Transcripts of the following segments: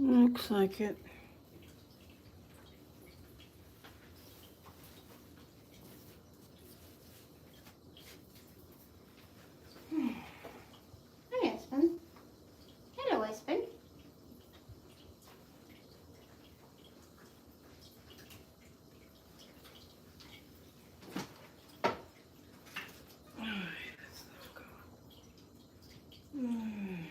Looks like it. Hi, Espen. Hello, Espen. Alright, let's go. Mm.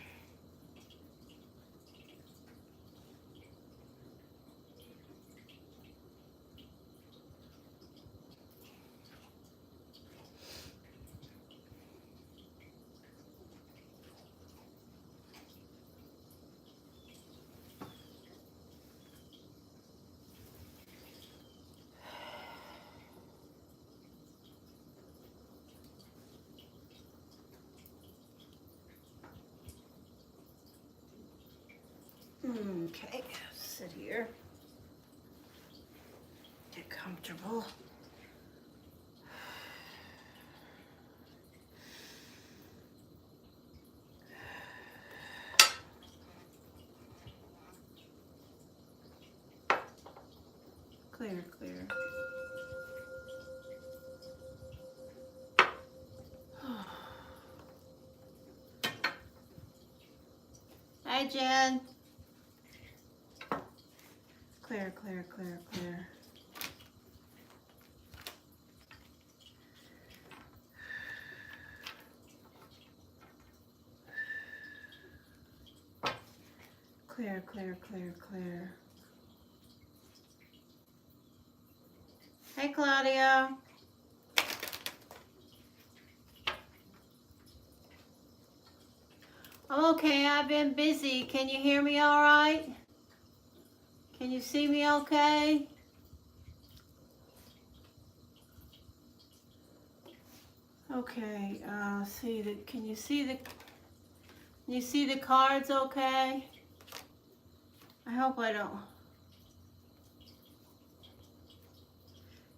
Okay, sit here. Get comfortable. Clear, clear. Hi, Jen. Clear, clear, clear, clear. Clear, clear, clear, clear. Hey, Claudia. I'm okay. I've been busy. Can you hear me all right? Can you see me okay? Okay. Can you see the cards okay? I hope I don't.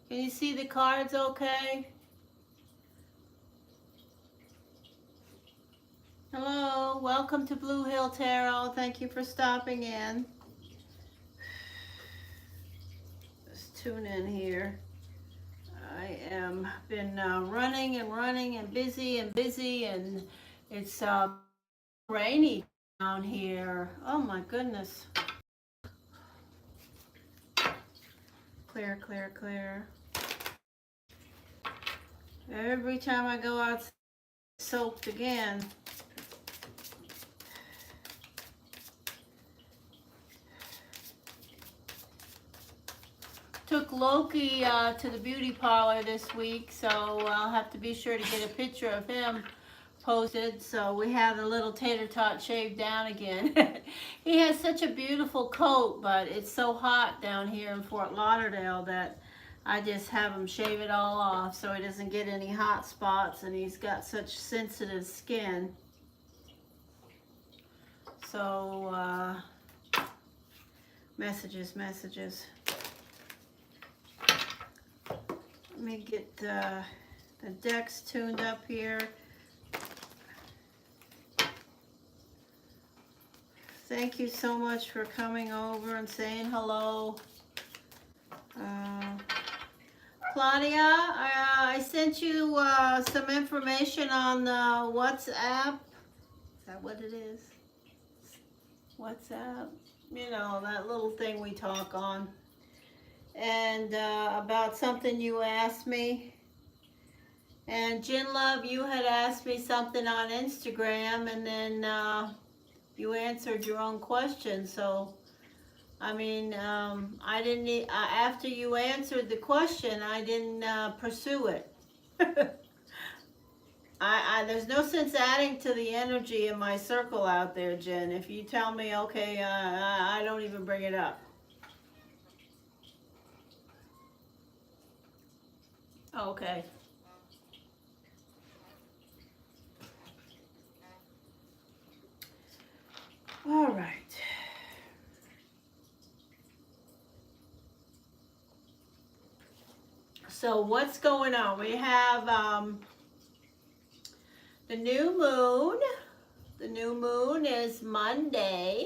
Can you see the cards okay? Hello, welcome to Blue Hill Tarot. Thank you for stopping in. Just tune in here. I am been running and busy and it's rainy down here. Oh my goodness. Clear, clear, clear. Every time I go out, soaked again. Took Loki to the beauty parlor this week, so I'll have to be sure to get a picture of him posted. So we had a little tater tot shaved down again. He has such a beautiful coat, but it's so hot down here in Fort Lauderdale that I just have him shave it all off so he doesn't get any hot spots, and he's got such sensitive skin. So messages. Let me get the decks tuned up here. Thank you so much for coming over and saying hello. Claudia, I sent you some information on WhatsApp. Is that what it is? WhatsApp? You know, that little thing we talk on. And about something you asked me. And Jen Love, you had asked me something on Instagram, and then you answered your own question. So, I mean, I didn't. After you answered the question, I didn't pursue it. There's no sense adding to the energy in my circle out there, Jen. If you tell me, okay, I don't even bring it up. Okay. All right. So what's going on? We have the new moon. The new moon is Monday.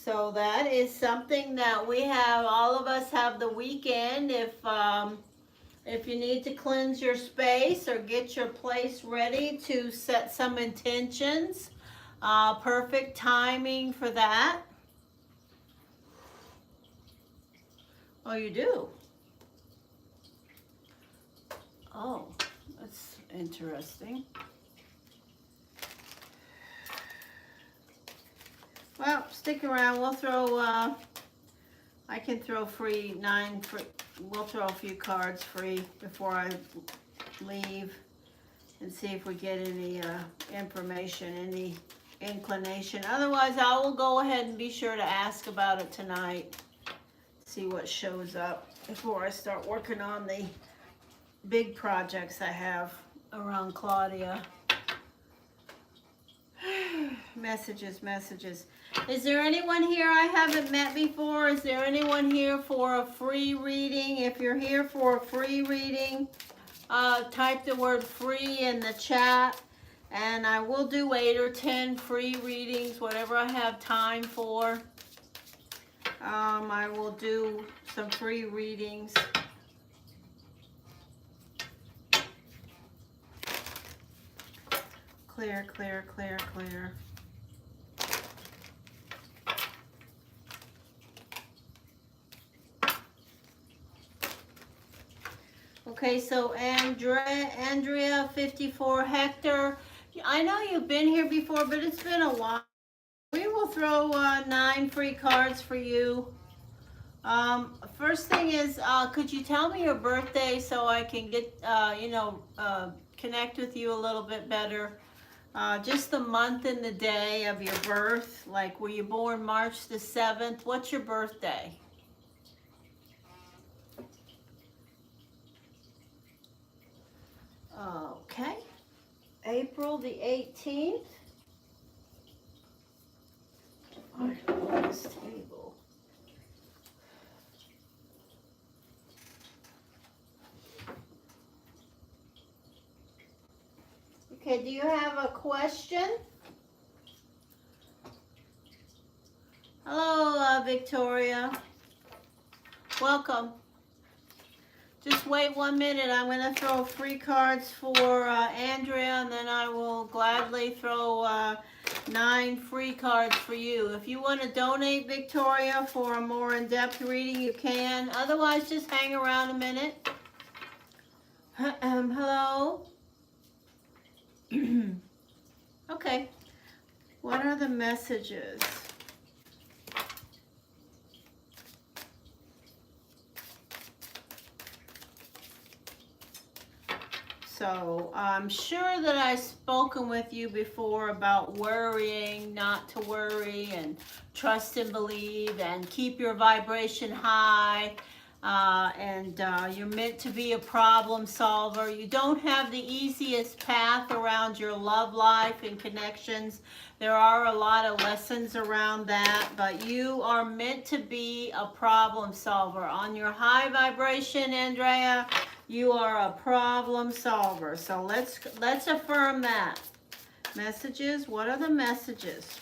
So that is something that we have, all of us have the weekend. If you need to cleanse your space or get your place ready to set some intentions, perfect timing for that. Oh, you do? Oh, that's interesting. Well, stick around. We'll throw, I can throw free 9 free. We'll throw a few cards free before I leave and see if we get any information, any inclination. Otherwise, I will go ahead and be sure to ask about it tonight. See what shows up before I start working on the big projects I have around Claudia. Messages, messages. Is there anyone here I haven't met before? Is there anyone here for a free reading? If you're here for a free reading, type the word free in the chat, and I will do 8 or 10 free readings, whatever I have time for. I will do some free readings. Clear, clear, clear, clear. Okay, so Andrea 54, Hector, I know you've been here before, but it's been a while. We will throw 9 free cards for you. First thing is, could you tell me your birthday so I can get, connect with you a little bit better? Just the month and the day of your birth. Like, were you born March the 7th? What's your birthday? Okay. April the 18th. On this table. Okay, do you have a question? Hello, Victoria. Welcome. Just wait 1 minute. I'm going to throw free cards for Andrea, and then I will gladly throw 9 free cards for you. If you want to donate, Victoria, for a more in-depth reading, you can. Otherwise, just hang around a minute. Hello? Okay. What are the messages? So I'm sure that I've spoken with you before about worrying, not to worry, and trust and believe, and keep your vibration high. You're meant to be a problem solver. You don't have the easiest path around your love life and connections. There are a lot of lessons around that, but you are meant to be a problem solver. On your high vibration, Andrea, you are a problem solver. So let's affirm that. Messages, what are the messages?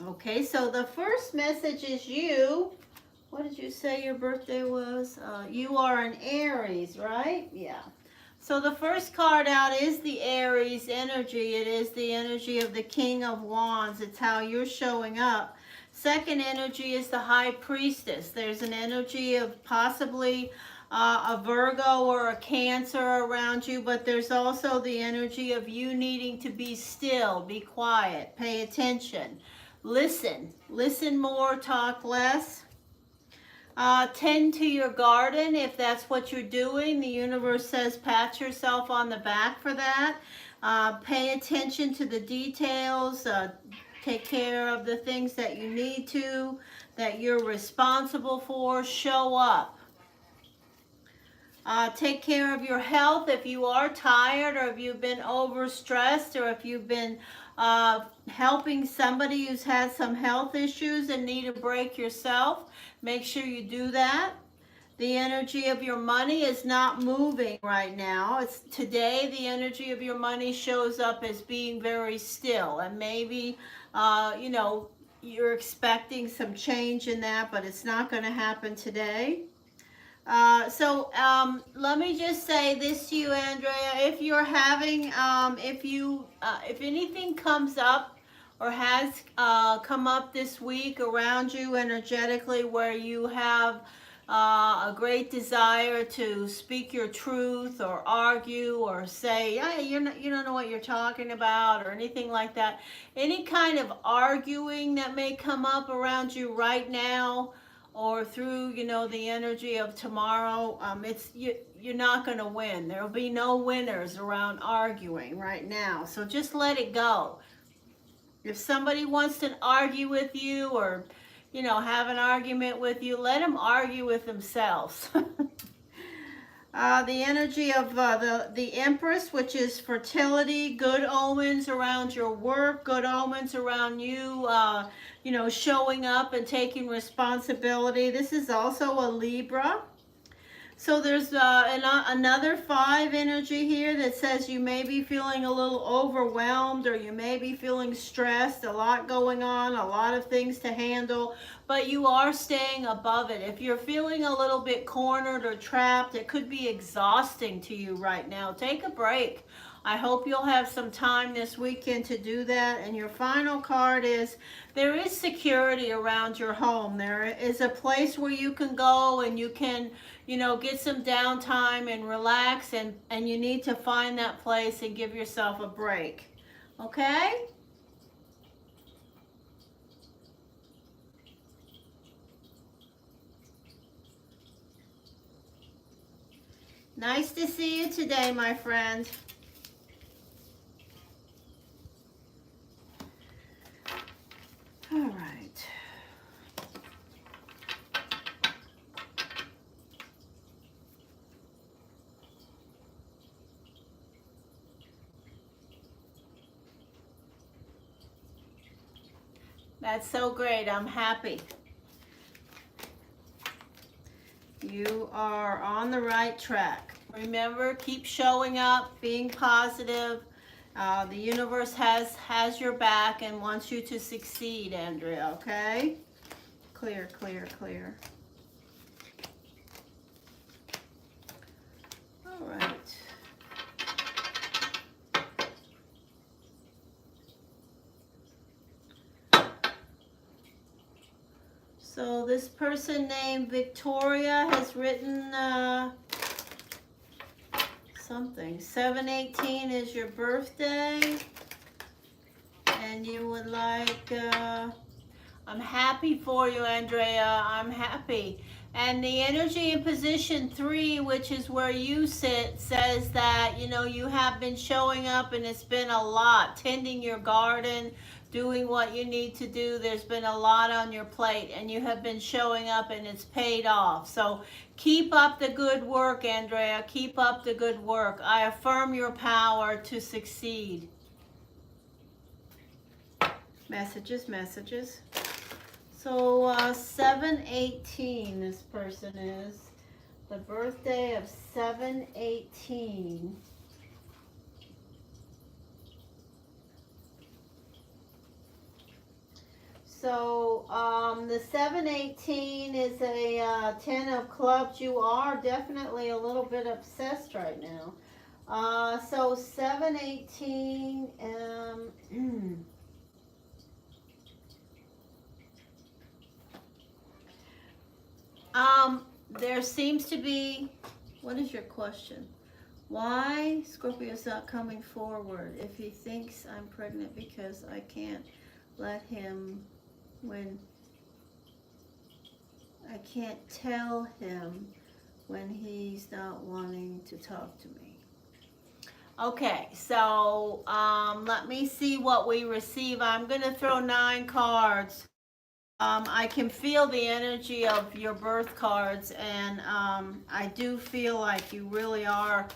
Okay, so the first message is you. What did you say your birthday was? You are an Aries, right? Yeah. So the first card out is the Aries energy. It is the energy of the King of Wands. It's how you're showing up. Second energy is the High Priestess. There's an energy of possibly a Virgo or a Cancer around you, but there's also the energy of you needing to be still, be quiet, pay attention. Listen more, talk less. Tend to your garden if that's what you're doing. The universe says pat yourself on the back for that. Pay attention to the details. Take care of the things that you need to, that you're responsible for. Show up. Take care of your health if you are tired, or if you've been overstressed, or if you've been helping somebody who's had some health issues and need a break yourself. Make sure you do that. The energy of your money is not moving right now. It's today the energy of your money shows up as being very still, and maybe you know, you're expecting some change in that, but it's not going to happen today. Let me just say this to you, Andrea. If you're having, if anything comes up or has come up this week around you energetically, where you have a great desire to speak your truth or argue or say, yeah, you don't know what you're talking about or anything like that. Any kind of arguing that may come up around you right now, or through, you know, the energy of tomorrow, you're not going to win. There will be no winners around arguing right now. So just let it go. If somebody wants to argue with you, or, you know, have an argument with you, let them argue with themselves. The energy of the Empress, which is fertility, good omens around your work, good omens around you, you know, showing up and taking responsibility. This is also a Libra. So there's another 5 energy here that says you may be feeling a little overwhelmed, or you may be feeling stressed, a lot going on, a lot of things to handle, but you are staying above it. If you're feeling a little bit cornered or trapped, it could be exhausting to you right now. Take a break. I hope you'll have some time this weekend to do that. And your final card is, there is security around your home. There is a place where you can go and you can, you know, get some downtime and relax, and you need to find that place and give yourself a break. Okay? Nice to see you today, my friend. All right. That's so great. I'm happy. You are on the right track. Remember, keep showing up, being positive. The universe has your back and wants you to succeed, Andrea, okay? Clear, clear, clear. All right. So this person named Victoria has written something. 7/18 is your birthday, and you would like, I'm happy for you, Andrea. I'm happy. And the energy in position 3, which is where you sit, says that, you know, you have been showing up, and it's been a lot. Tending your garden, doing what you need to do. There's been a lot on your plate, and you have been showing up, and it's paid off. So keep up the good work, Andrea. Keep up the good work. I affirm your power to succeed. Messages, messages. So 7/18 this person is. The birthday of 7/18. So the 7/18 is a 10 of clubs. You are definitely a little bit obsessed right now. So 7/18, there seems to be, what is your question? Why Scorpio's not coming forward? If he thinks I'm pregnant because I can't let him, when I can't tell him when he's not wanting to talk to me. Okay, so let me see what we receive. I'm going to throw 9 cards. I can feel the energy of your birth cards, and I do feel like you really are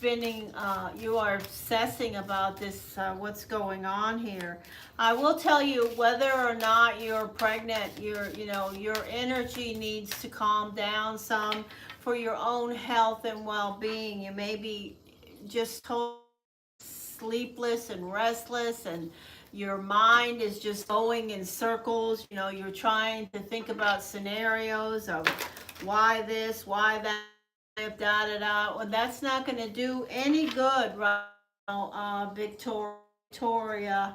you are obsessing about this, what's going on here. I will tell you, whether or not you're pregnant, your energy needs to calm down some for your own health and well-being. You may be just totally sleepless and restless, and your mind is just going in circles. You're trying to think about scenarios of why this, why that, if da da da. Well, that's not going to do any good right now, Victoria.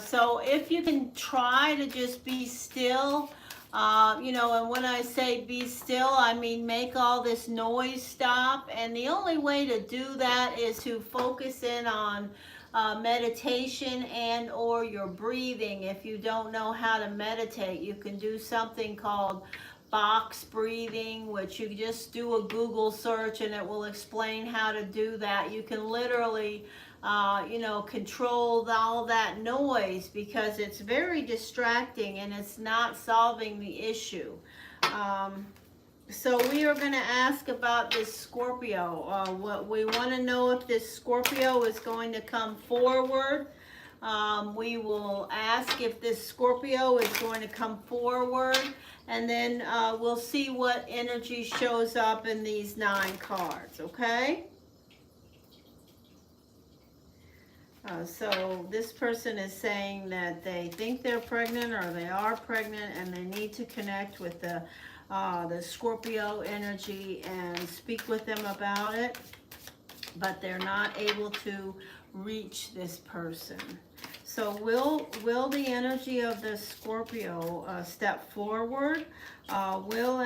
So if you can try to just be still, and when I say be still, I mean make all this noise stop. And the only way to do that is to focus in on meditation and or your breathing. If you don't know how to meditate, you can do something called box breathing, which you just do a Google search and it will explain how to do that. You can literally control all that noise, because it's very distracting and it's not solving the issue. So we are going to ask about this Scorpio. What we want to know, if this Scorpio is going to come forward. We will ask if this Scorpio is going to come forward, and then we'll see what energy shows up in these 9 cards, okay? So this person is saying that they think they're pregnant or they are pregnant, and they need to connect with the Scorpio energy and speak with them about it, but they're not able to reach this person. So will the energy of the Scorpio step forward? Will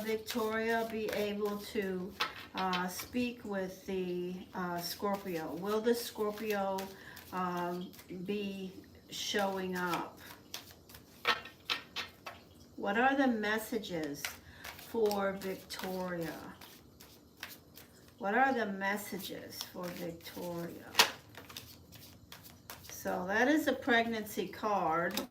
Victoria be able to speak with the Scorpio? Will the Scorpio be showing up? What are the messages for Victoria? What are the messages for Victoria? So that is a pregnancy card.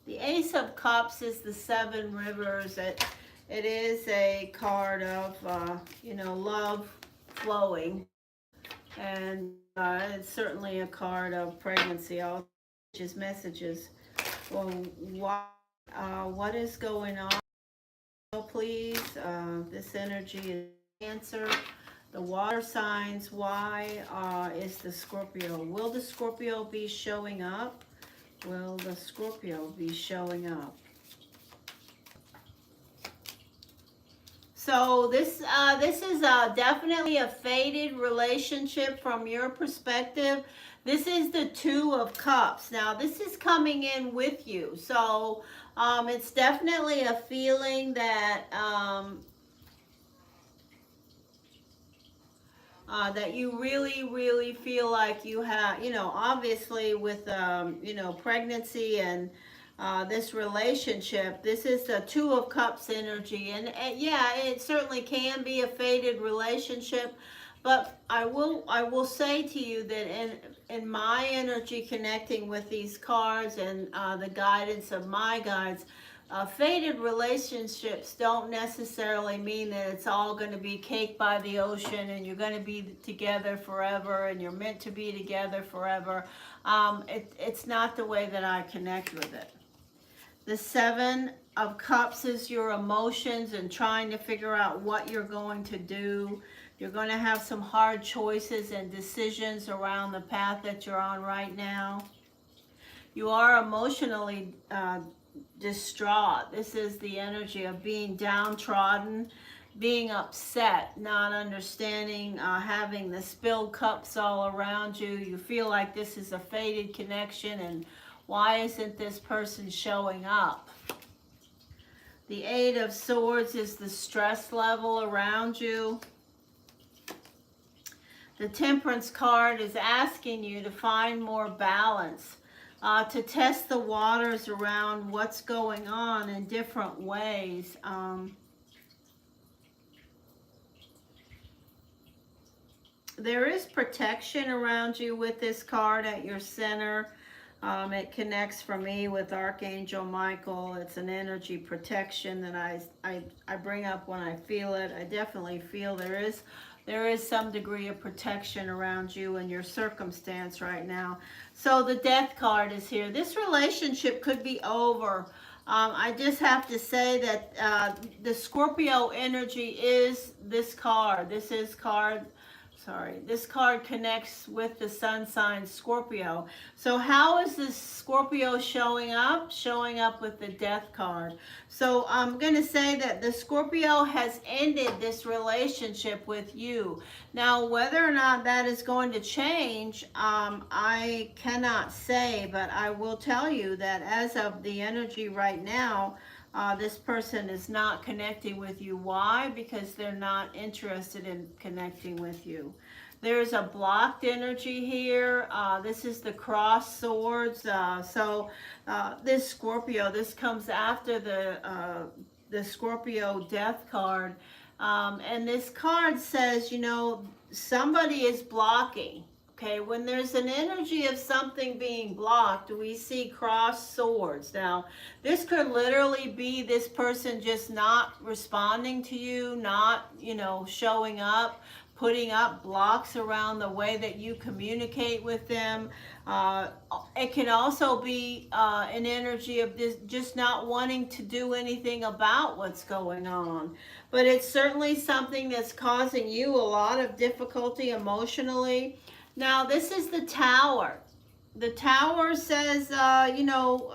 The Ace of Cups is the 7 rivers. It is a card of, love flowing. And it's certainly a card of pregnancy, all messages. Well, what is going on? Please, this energy is Cancer. The water signs, why is the Scorpio? Will the Scorpio be showing up? Will the Scorpio be showing up? So this is definitely a faded relationship from your perspective. This is the 2 of Cups. Now this is coming in with you. So it's definitely a feeling that that you really, really feel like you have, obviously with, pregnancy and this relationship, this is the 2 of Cups energy. And yeah, it certainly can be a faded relationship. But I will say to you that in my energy connecting with these cards and the guidance of my guides, faded relationships don't necessarily mean that it's all going to be cake by the ocean and you're going to be together forever and you're meant to be together forever. It's not the way that I connect with it. The 7 of Cups is your emotions and trying to figure out what you're going to do. You're going to have some hard choices and decisions around the path that you're on right now. You are emotionally distraught. This is the energy of being downtrodden, being upset, not understanding, having the spilled cups all around you. You feel like this is a faded connection, and why isn't this person showing up? The 8 of Swords is the stress level around you. The Temperance card is asking you to find more balance, to test the waters around what's going on in different ways. There is protection around you with this card at your center. It connects for me with Archangel Michael. It's an energy protection that I bring up when I feel it. I definitely feel there is some degree of protection around you and your circumstance right now. So the Death card is here. This relationship could be over. I just have to say that the Scorpio energy is this card. This card connects with the sun sign Scorpio. So how is this Scorpio showing up? Showing up with the Death card. So I'm going to say that the Scorpio has ended this relationship with you. Now, whether or not that is going to change, I cannot say, but I will tell you that as of the energy right now, this person is not connecting with you. Why? Because they're not interested in connecting with you. There's a blocked energy here. This is the cross swords. This Scorpio, this comes after the Scorpio Death card. And this card says, you know, somebody is blocking. Okay, when there's an energy of something being blocked, we see crossed swords. Now, this could literally be this person just not responding to you, not, you know, showing up, putting up blocks around the way that you communicate with them. It can also be an energy of this just not wanting to do anything about what's going on. But it's certainly something that's causing you a lot of difficulty emotionally. Now, this is the Tower. The Tower says, you know,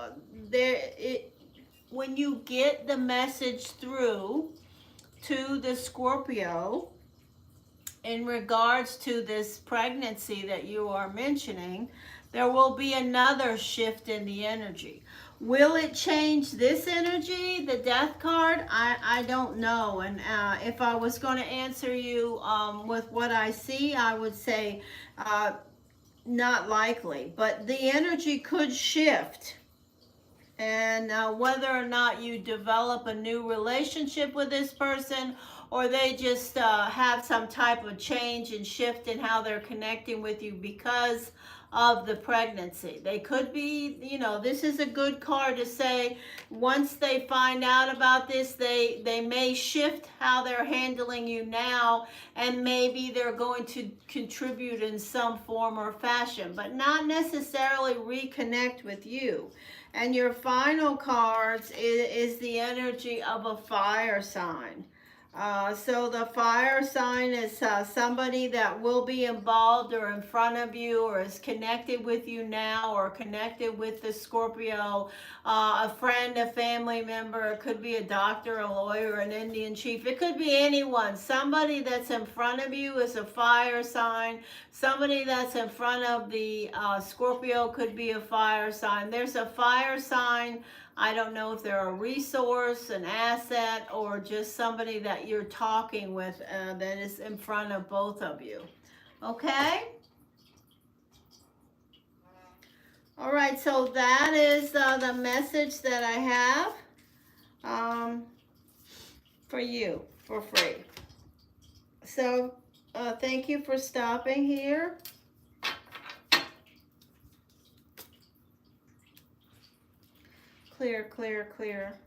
when you get the message through to the Scorpio in regards to this pregnancy that you are mentioning, there will be another shift in the energy. Will it change this energy, the Death card? I don't know. And if I was going to answer you with what I see, I would say not likely. But the energy could shift. And whether or not you develop a new relationship with this person, or they just have some type of change and shift in how they're connecting with you because of the pregnancy. They could be, you know, this is a good card to say once they find out about this, they may shift how they're handling you now, and maybe they're going to contribute in some form or fashion, but not necessarily reconnect with you. And your final cards is the energy of a fire sign. So the fire sign is somebody that will be involved or in front of you or is connected with you now or connected with the Scorpio, a friend, a family member. It could be a doctor, a lawyer, an Indian chief. It could be anyone. Somebody that's in front of you is a fire sign. Somebody that's in front of the Scorpio could be a fire sign. There's a fire sign. I don't know if they're a resource, an asset, or just somebody that you're talking with that is in front of both of you. Okay? All right, so that is the message that I have for you for free. So thank you for stopping here. Clear, clear, clear.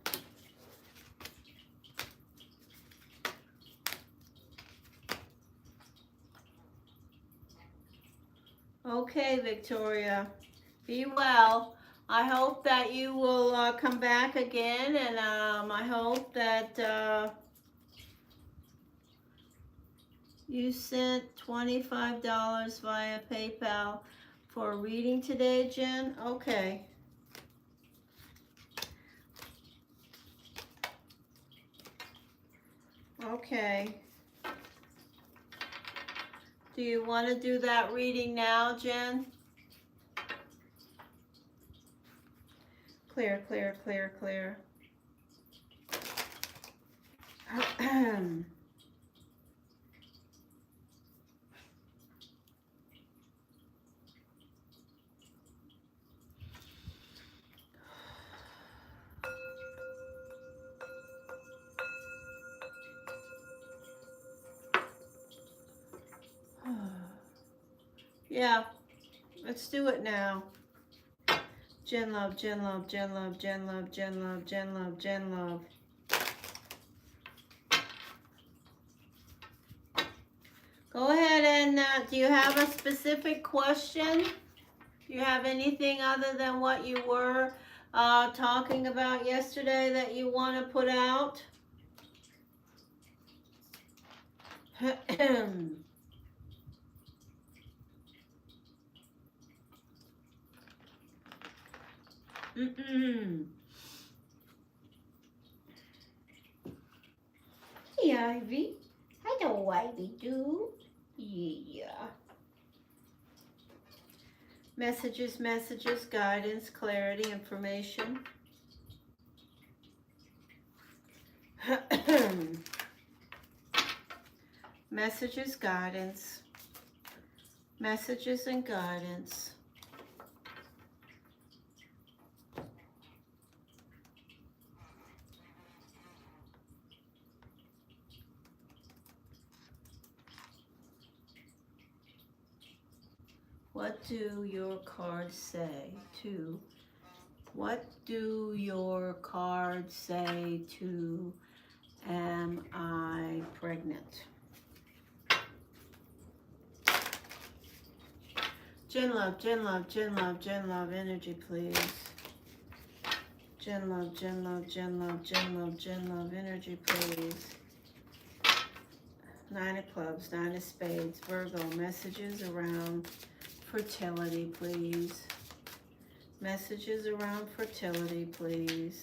Okay, Victoria. Be well. I hope that you will come back again, and I hope that you sent $25 via PayPal for a reading today, Jen. Okay. Okay. Do you want to do that reading now, Jen? Clear, clear, clear, clear. Yeah, let's do it now. Jen love, Jen love, Jen love, Jen love, Jen love, Jen love, Jen love. Go ahead and, do you have a specific question? Do you have anything other than what you were talking about yesterday that you want to put out? Hey, Ivy. Hello, Ivy, do. Yeah. Messages, messages, guidance, clarity, information. Messages, guidance. Messages and guidance. What do your cards say to? What do your cards say to? Am I pregnant? Jen love, Jen love, Jen love, Jen love, energy please. Jen love, Jen love, Jen love, Jen love, Jen love, energy please. 9 of clubs, 9 of spades, Virgo, messages around fertility please. Messages around fertility please.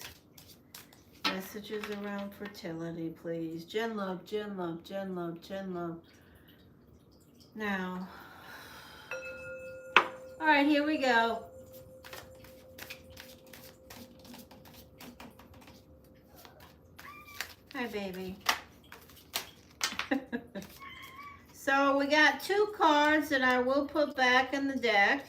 Messages around fertility please. Jen love, Jen love, Jen love, Jen love. Now, all right, here we go. Hi, baby. So we got 2 cards that I will put back in the deck.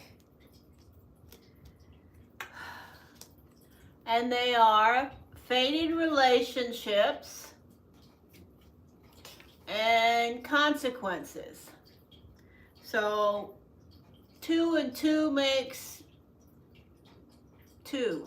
And they are faded relationships and consequences. So 2 and 2 makes 2.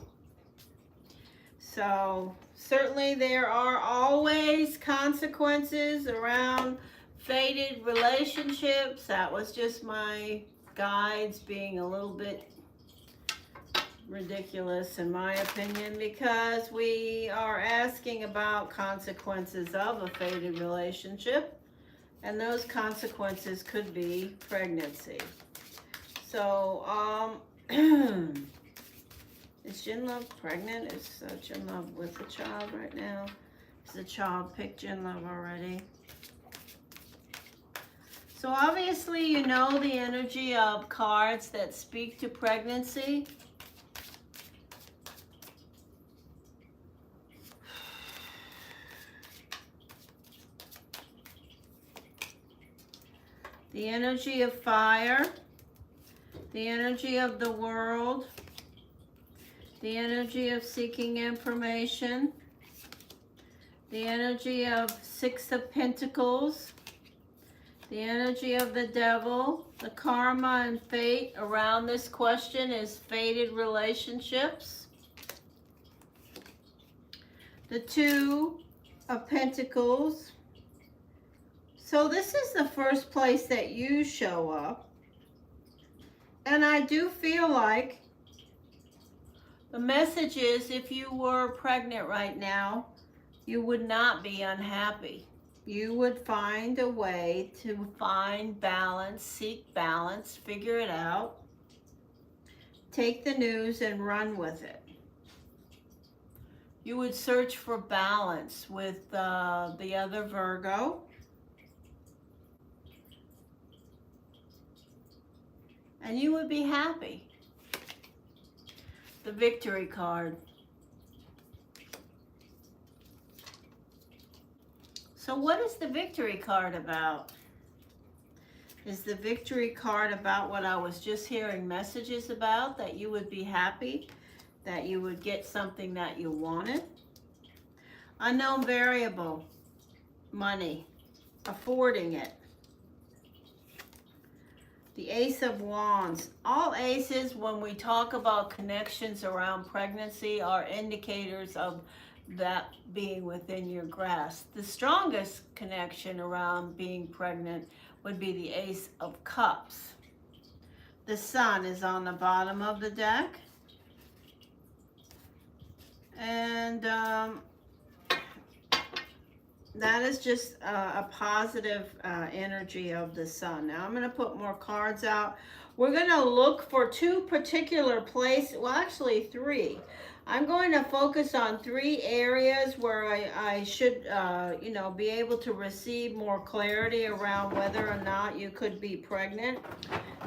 So certainly there are always consequences around faded relationships. That was just my guides being a little bit ridiculous in my opinion, because we are asking about consequences of a faded relationship, and those consequences could be pregnancy. So is Jen Love pregnant? Is Jen Love with the child right now? Is the child picked Jen Love already? So obviously you know the energy of cards that speak to pregnancy. The energy of fire, the energy of the world, the energy of seeking information, the energy of 6 of Pentacles, the energy of the devil, the karma and fate around this question is faded relationships. The 2 of Pentacles. So this is the first place that you show up. And I do feel like the message is, if you were pregnant right now, you would not be unhappy. You would find a way to find balance, seek balance, figure it out, take the news and run with it. You would search for balance with the other Virgo. And you would be happy. The Victory card. So what is the Victory card about? Is the Victory card about what I was just hearing messages about? That you would be happy? That you would get something that you wanted? Unknown variable. Money. Affording it. The Ace of Wands. All aces, when we talk about connections around pregnancy, are indicators of that being within your grasp. The strongest connection around being pregnant would be the Ace of Cups. The Sun is on the bottom of the deck. And that is just a positive energy of the Sun. Now I'm going to put more cards out. We're going to look for two particular places, well actually three. I'm going to focus on three areas where I should, you know, be able to receive more clarity around whether or not you could be pregnant.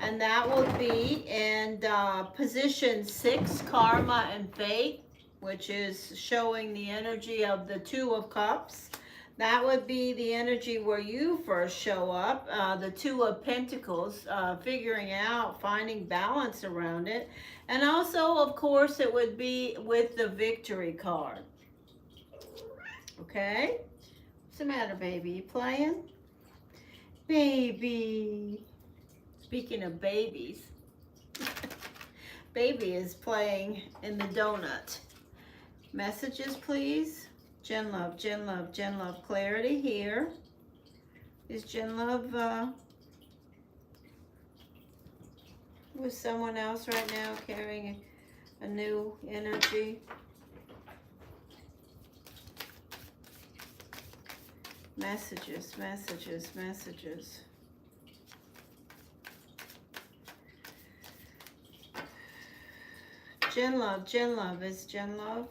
And that will be in position 6, Karma and Fate, which is showing the energy of the Two of Cups. That would be the energy where you first show up, the Two of Pentacles, figuring out, finding balance around it. And also, of course, it would be with the Victory card. Okay? What's the matter, baby? You playing? Baby. Speaking of babies, baby is playing in the donut. Messages, please. Jen Love, Jen Love, Jen Love. Clarity here. Is Jen Love with someone else right now carrying a new energy? Messages, messages, messages. Jen Love, Jen Love. Is Jen Love?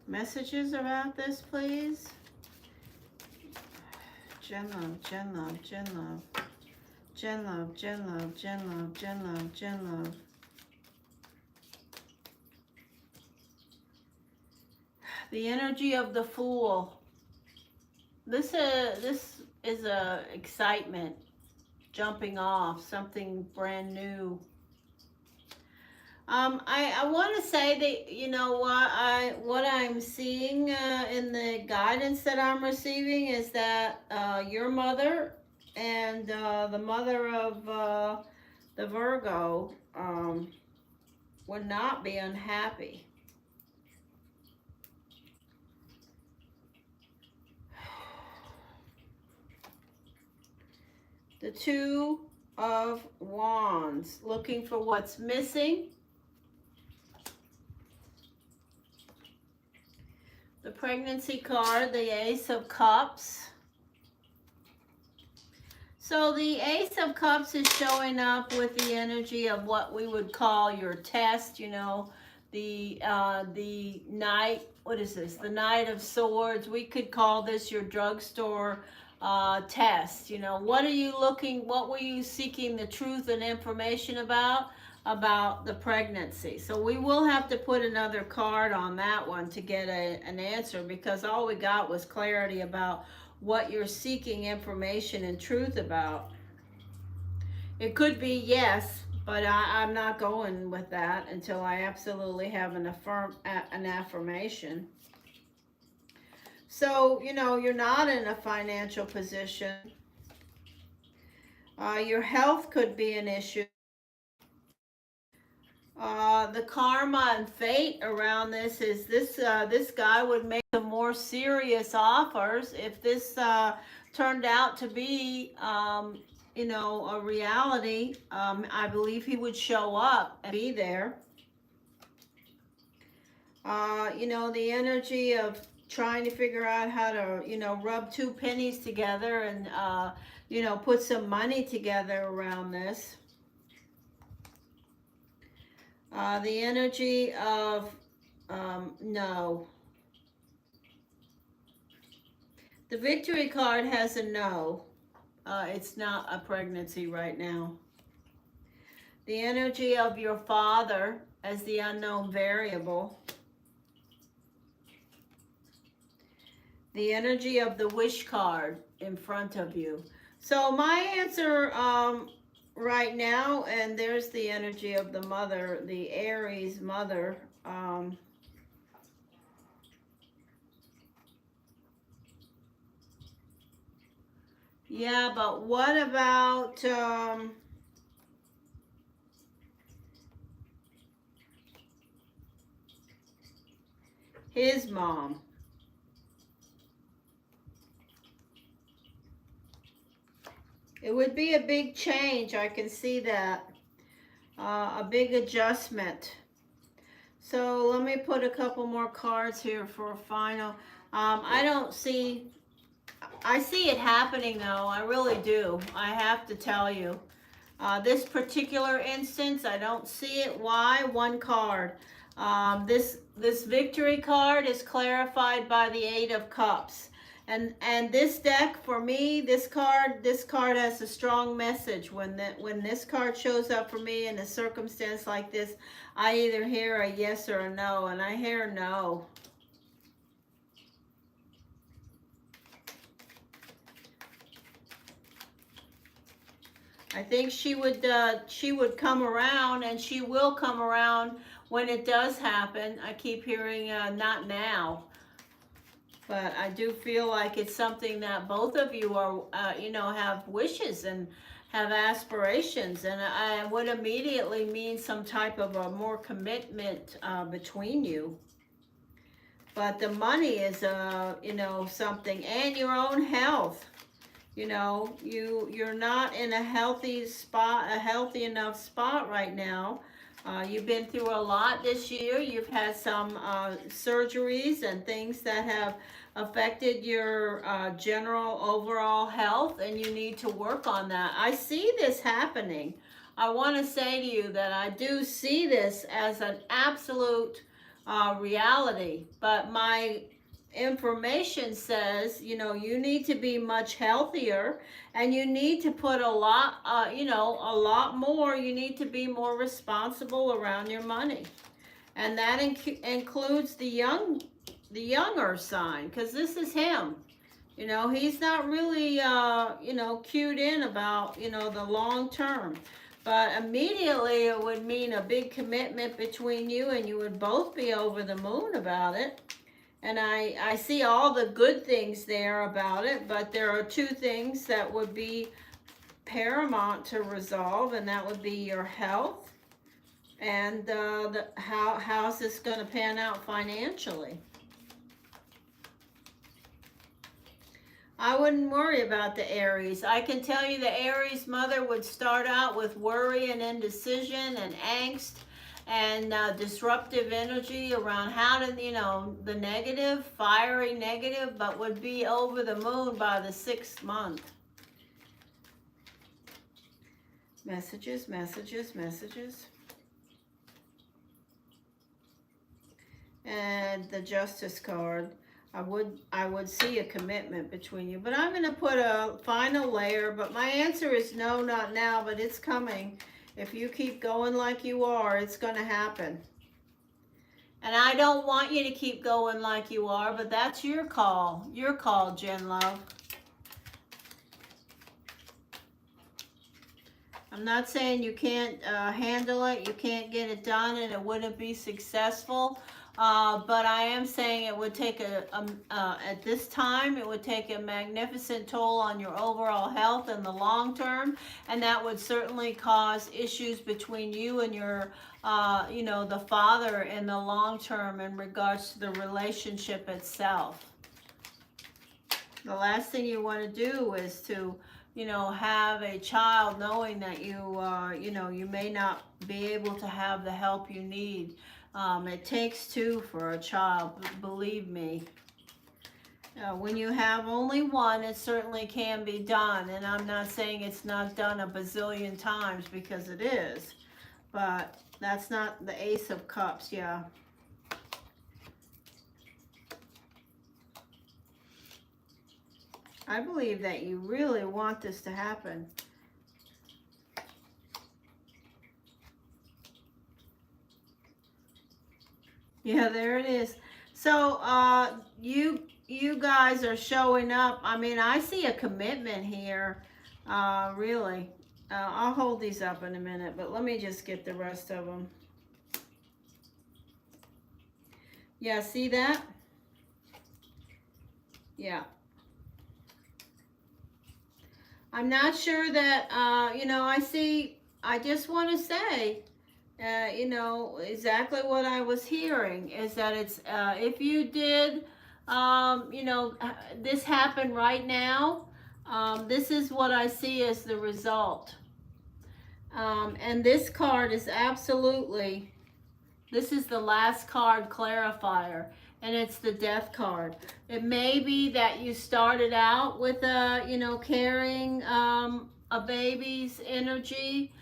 Messages about this, please. Jen Love, Jen Love, Jen Love. Jen Love, Jen Love, Jen Love, Jen Love, Jen Love. The energy of the Fool. This is a excitement, jumping off, something brand new. I want to say that, you know, what I'm seeing in the guidance that I'm receiving is that your mother and the mother of the Virgo would not be unhappy. The Two of Wands, looking for what's missing. The pregnancy card, the Ace of Cups. So the Ace of Cups is showing up with the energy of what we would call your test, you know, the Knight, what is this? The Knight of Swords. We could call this your drugstore test. You know, what were you seeking the truth and information about the pregnancy? So we will have to put another card on that one to get an answer, because all we got was clarity about what you're seeking information and truth about. It could be yes, but I'm not going with that until I absolutely have an affirmation. So, you know, you're not in a financial position. Your health could be an issue. The karma and fate around this is this guy would make some more serious offers if this turned out to be, you know, a reality. I believe he would show up and be there. You know, the energy of trying to figure out how to, you know, rub two pennies together and, you know, put some money together around this. The energy of, no. The Victory card has a no. It's not a pregnancy right now. The energy of your father as the unknown variable. The energy of the Wish card in front of you. So my answer right now, and there's the energy of the mother, the Aries mother. Yeah, but what about his mom? It would be a big change. I can see that. A big adjustment. So let me put a couple more cards here for a final. I don't see, I see it happening though. I really do. I have to tell you. This particular instance, I don't see it. Why? One card. This victory card is clarified by the Eight of Cups. And this deck, for me, this card has a strong message. When this card shows up for me in a circumstance like this, I either hear a yes or a no, and I hear no. I think she would come around, and she will come around when it does happen. I keep hearing not now, but I do feel like it's something that both of you are, have wishes and have aspirations, and I would immediately mean some type of a more commitment between you. But the money is, something, and your own health. You're not in a healthy enough spot right now. You've been through a lot this year. You've had some surgeries and things that have affected your general overall health, and you need to work on that. I see this happening. I want to say to you that I do see this as an absolute reality, but my information says, you need to be much healthier, and you need to put a lot more. You need to be more responsible around your money, and that includes the younger sign, because this is him. He's not really cued in about the long term, but immediately it would mean a big commitment between you, and you would both be over the moon about it. And I see all the good things there about it, but there are two things that would be paramount to resolve, and that would be your health and how's this going to pan out financially. I wouldn't worry about the Aries. I can tell you the Aries mother would start out with worry and indecision and angst and disruptive energy around how to, the negative, fiery negative, but would be over the moon by the 6th month. Messages, messages, messages. And the Justice card. I would see a commitment between you, but I'm going to put a final layer, but my answer is no, not now, but it's coming. If you keep going like you are, it's going to happen. And I don't want you to keep going like you are, but that's your call. Your call, Jen Love. I'm not saying you can't handle it, you can't get it done, and it wouldn't be successful. But I am saying it would take at this time, it would take a magnificent toll on your overall health in the long term, and that would certainly cause issues between you and your, the father in the long term in regards to the relationship itself. The last thing you want to do is to, have a child knowing that you may not be able to have the help you need. It takes two for a child, believe me. When you have only one, it certainly can be done. And I'm not saying it's not done a bazillion times, because it is. But that's not the Ace of Cups, yeah. I believe that you really want this to happen. Yeah, there it is. So you guys are showing up. I mean, I see a commitment here. Really. I'll hold these up in a minute, but let me just get the rest of them. Yeah, see that? Yeah. I'm not sure that, I just want to say, exactly what I was hearing is that it's, if you did, this happened right now, this is what I see as the result. And this card is absolutely, this is the last card clarifier, and it's the death card. It may be that you started out with carrying a baby's energy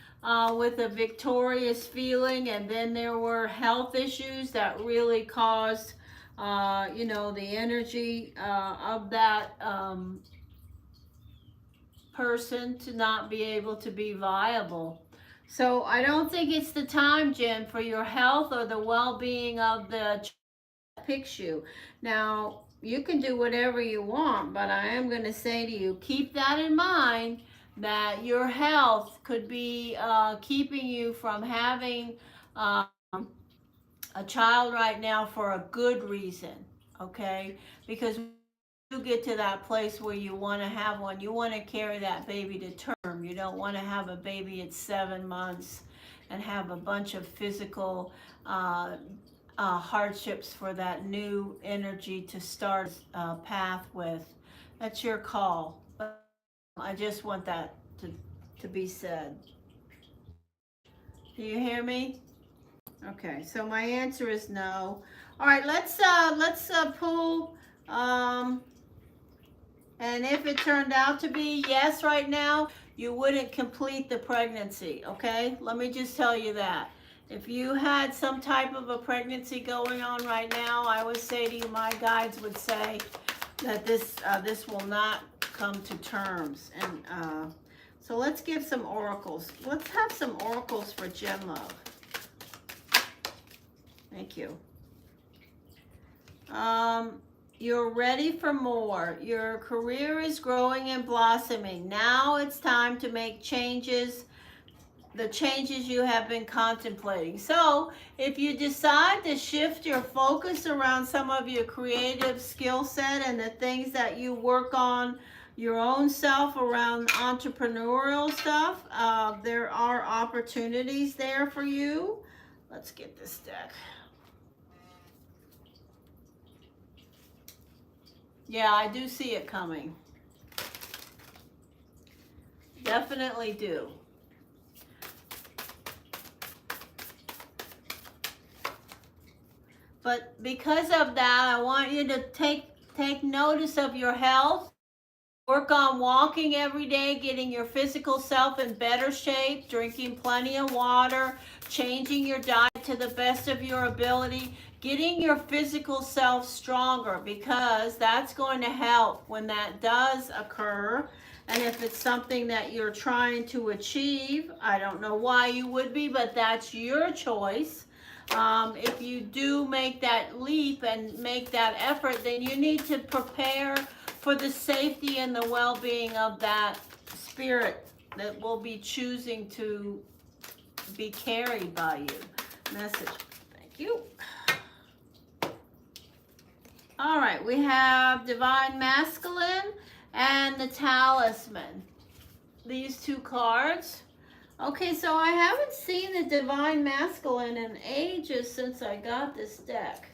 with a victorious feeling, and then there were health issues that really caused, the energy of that person to not be able to be viable. So I don't think it's the time, Jen, for your health or the well-being of the picks you. Now, you can do whatever you want, but I am going to say to you, keep that in mind, that your health could be keeping you from having a child right now for a good reason, okay? Because you get to that place where you want to have one, you want to carry that baby to term. You don't want to have a baby at 7 months and have a bunch of physical hardships for that new energy to start a path with. That's your call. But I just want that to be said. Do you hear me? Okay, so my answer is no. All right, let's pull. And if it turned out to be yes right now, you wouldn't complete the pregnancy, okay? Let me just tell you that. If you had some type of a pregnancy going on right now, I would say to you, my guides would say that this will not come to terms. And so let's give some oracles. Let's have some oracles for Jen Love. Thank you. You're ready for more. Your career is growing and blossoming. Now it's time to make changes, the changes you have been contemplating. So if you decide to shift your focus around some of your creative skill set and the things that you work on your own self around entrepreneurial stuff, there are opportunities there for you. Let's get this deck. Yeah, I do see it coming. Definitely do. But because of that, I want you to take notice of your health. Work on walking every day, getting your physical self in better shape, drinking plenty of water, changing your diet to the best of your ability, getting your physical self stronger, because that's going to help when that does occur. And if it's something that you're trying to achieve, I don't know why you would be, but that's your choice. If you do make that leap and make that effort, then you need to prepare for the safety and the well-being of that spirit that will be choosing to be carried by you. Message. Thank you. All right, we have Divine Masculine and the Talisman. These two cards. Okay, so I haven't seen the Divine Masculine in ages since I got this deck.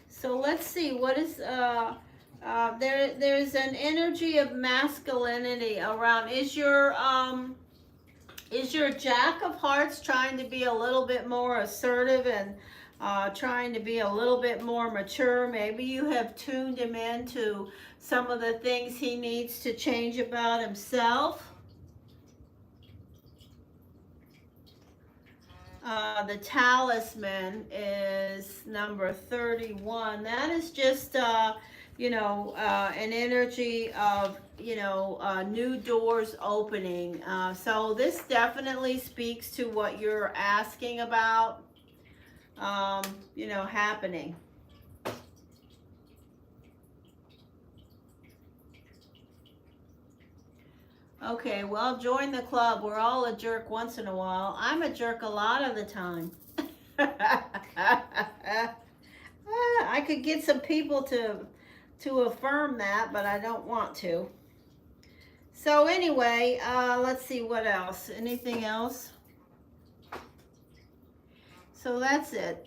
So let's see, what is, there's an energy of masculinity around. Is your Jack of Hearts trying to be a little bit more assertive and trying to be a little bit more mature? Maybe you have tuned him into some of the things he needs to change about himself. The Talisman is number 31. That is just, an energy of, new doors opening. So this definitely speaks to what you're asking about, happening. Okay, well, join the club. We're all a jerk once in a while. I'm a jerk a lot of the time. I could get some people to affirm that, but I don't want to. So anyway, let's see what else. Anything else? So that's it.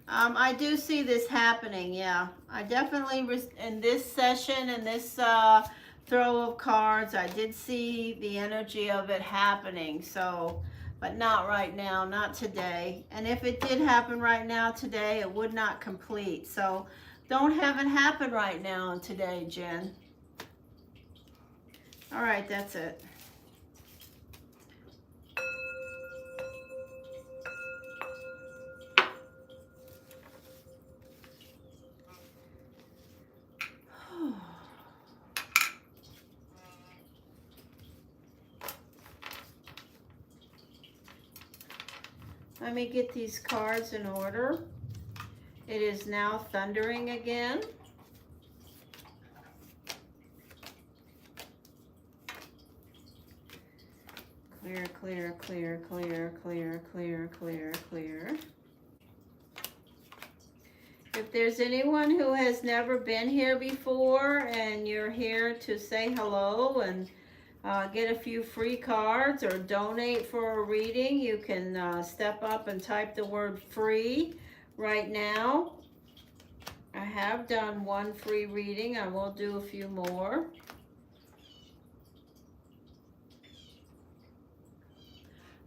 I do see this happening, yeah. I definitely, in this session, in this throw of cards, I did see the energy of it happening. So, but not right now, not today. And if it did happen right now, today, it would not complete. So, don't have it happen right now and today, Jen. All right, that's it. Let me get these cards in order. It is now thundering again. Clear, clear, clear, clear, clear, clear, clear, clear. If there's anyone who has never been here before and you're here to say hello and get a few free cards or donate for a reading, you can step up and type the word free right now. I have done one free reading. I will do a few more.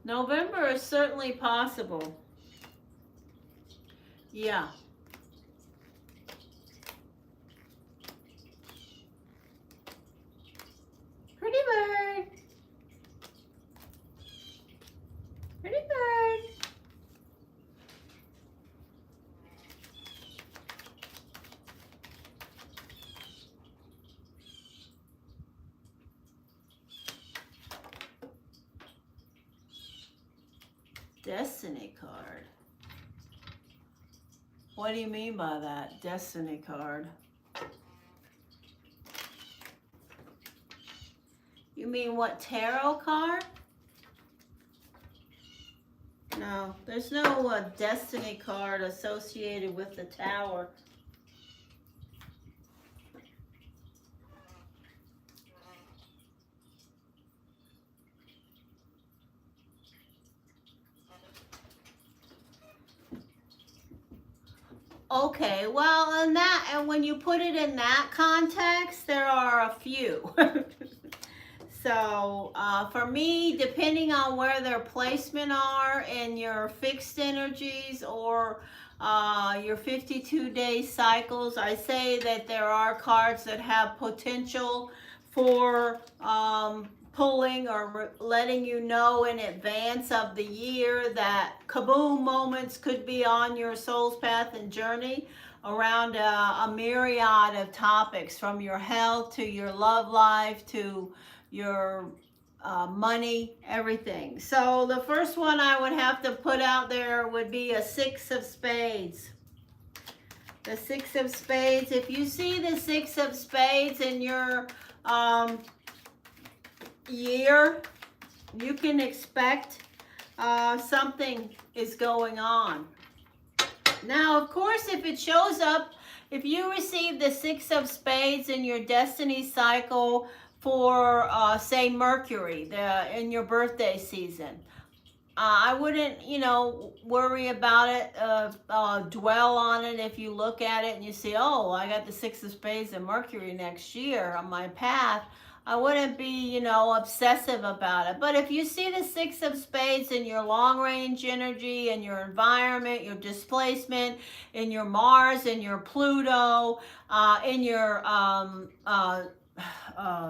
November is certainly possible. Yeah. Pretty bird. Pretty bird. Destiny card. What do you mean by that? Destiny card. You mean what, tarot card? No, there's no destiny card associated with the tower. Okay, well, and when you put it in that context, there are a few. So, for me, depending on where their placement are in your fixed energies or your 52-day cycles, I say that there are cards that have potential for pulling or letting you know in advance of the year that kaboom moments could be on your soul's path and journey around a myriad of topics, from your health to your love life to your money, everything. So the first one I would have to put out there would be a 6 of spades. The 6 of spades. If you see the 6 of spades in your year, you can expect something is going on. Now, of course, if it shows up, if you receive the 6 of spades in your destiny cycle for, say, Mercury in your birthday season, I wouldn't, worry about it, dwell on it. If you look at it and you see, oh, I got the 6 of spades and Mercury next year on my path, I wouldn't be, obsessive about it. But if you see the 6 of spades in your long-range energy, in your environment, your displacement, in your Mars, in your Pluto, in your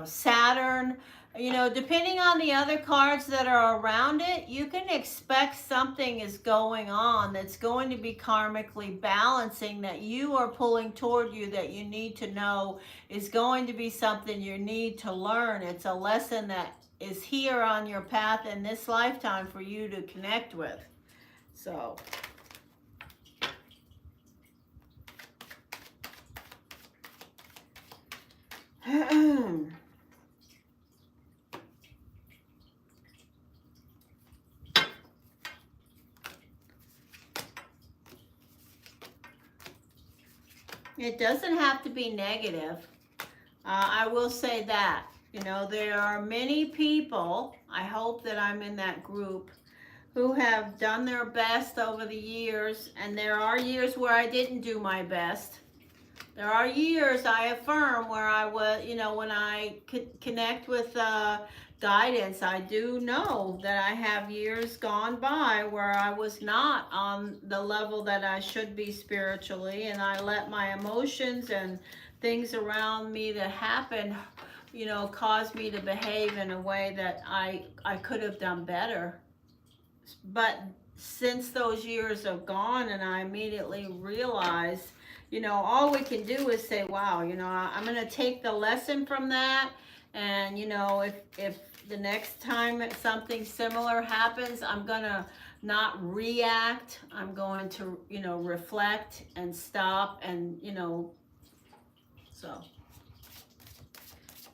Saturn, depending on the other cards that are around it, you can expect something is going on that's going to be karmically balancing, that you are pulling toward you, that you need to know is going to be something you need to learn. It's a lesson that is here on your path in this lifetime for you to connect with. So It doesn't have to be negative. I will say that. You know, there are many people, I hope that I'm in that group, who have done their best over the years, and there are years where I didn't do my best. There are years, I affirm, where I was, you know, when I connect with guidance, I do know that I have years gone by where I was not on the level that I should be spiritually, and I let my emotions and things around me that happened, you know, cause me to behave in a way that I could have done better. But since those years have gone and I immediately realized, you know, all we can do is say, wow, you know, I'm going to take the lesson from that. And, you know, if the next time something similar happens, I'm going to not react. I'm going to, you know, reflect and stop and, you know, so.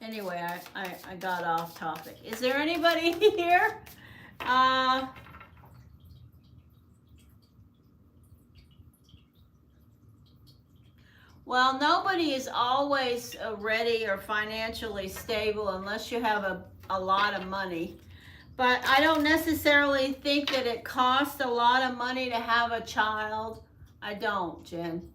Anyway, I got off topic. Is there anybody here? Well, nobody is always ready or financially stable unless you have a lot of money. But I don't necessarily think that it costs a lot of money to have a child. I don't, Jen.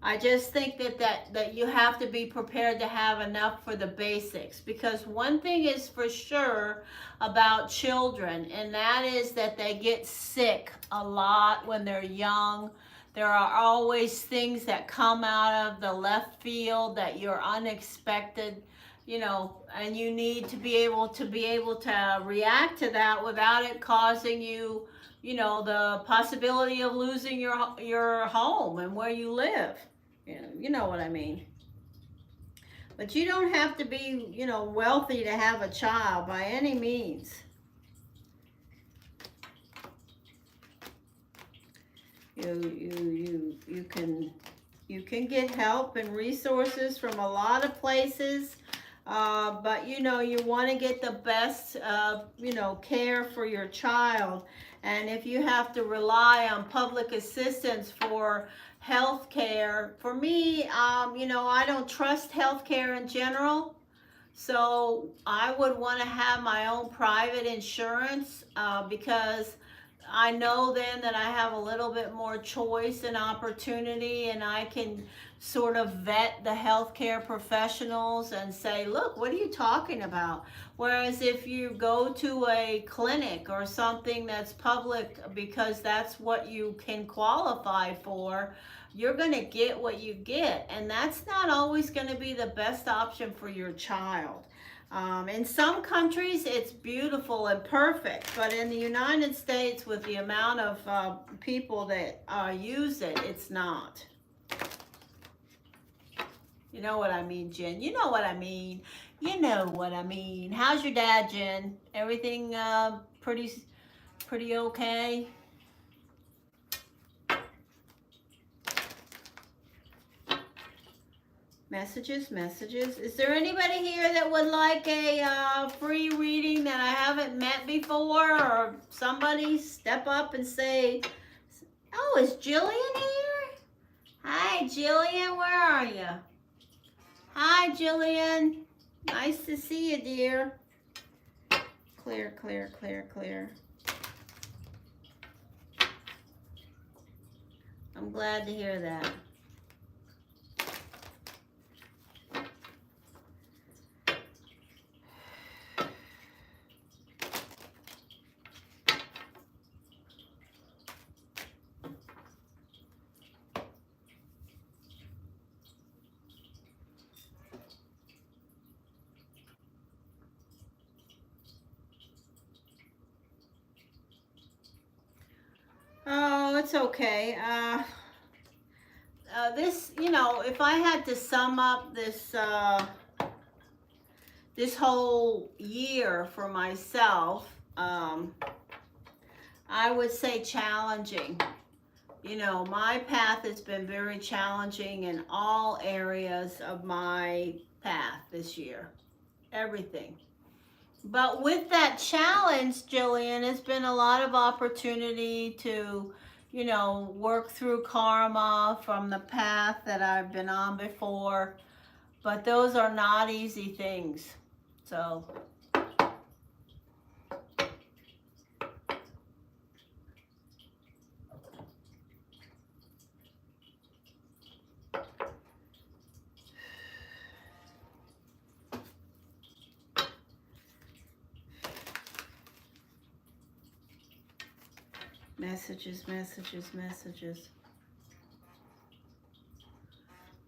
I just think that you have to be prepared to have enough for the basics. Because one thing is for sure about children, and that is that they get sick a lot when they're young. There are always things that come out of the left field that you're unexpected, you know, and you need to be able to react to that without it causing you, you know, the possibility of losing your home and where you live. You know what I mean. But you don't have to be, you know, wealthy to have a child by any means. You can get help and resources from a lot of places, but you know, you want to get the best you know, care for your child. And if you have to rely on public assistance for health care, for me, you know, I don't trust health care in general. So I would want to have my own private insurance because I know then that I have a little bit more choice and opportunity, and I can sort of vet the healthcare professionals and say, look, what are you talking about? Whereas if you go to a clinic or something that's public because that's what you can qualify for, you're going to get what you get, and that's not always going to be the best option for your child. In some countries, it's beautiful and perfect, but in the United States, with the amount of people that use it, it's not. You know what I mean, Jen? You know what I mean. You know what I mean. How's your dad, Jen? Everything pretty okay? Messages. Is there anybody here that would like a free reading that I haven't met before? Or somebody step up and say, oh, is Jillian here? Hi, Jillian, where are you? Hi, Jillian. Nice to see you, dear. Clear. I'm glad to hear that. Oh, it's okay. This, you know, if I had to sum up this this whole year for myself, I would say challenging. You know, my path has been very challenging in all areas of my path this year. Everything. But with that challenge, Jillian, it's been a lot of opportunity to, you know, work through karma from the path that I've been on before. But those are not easy things. So messages, messages, messages.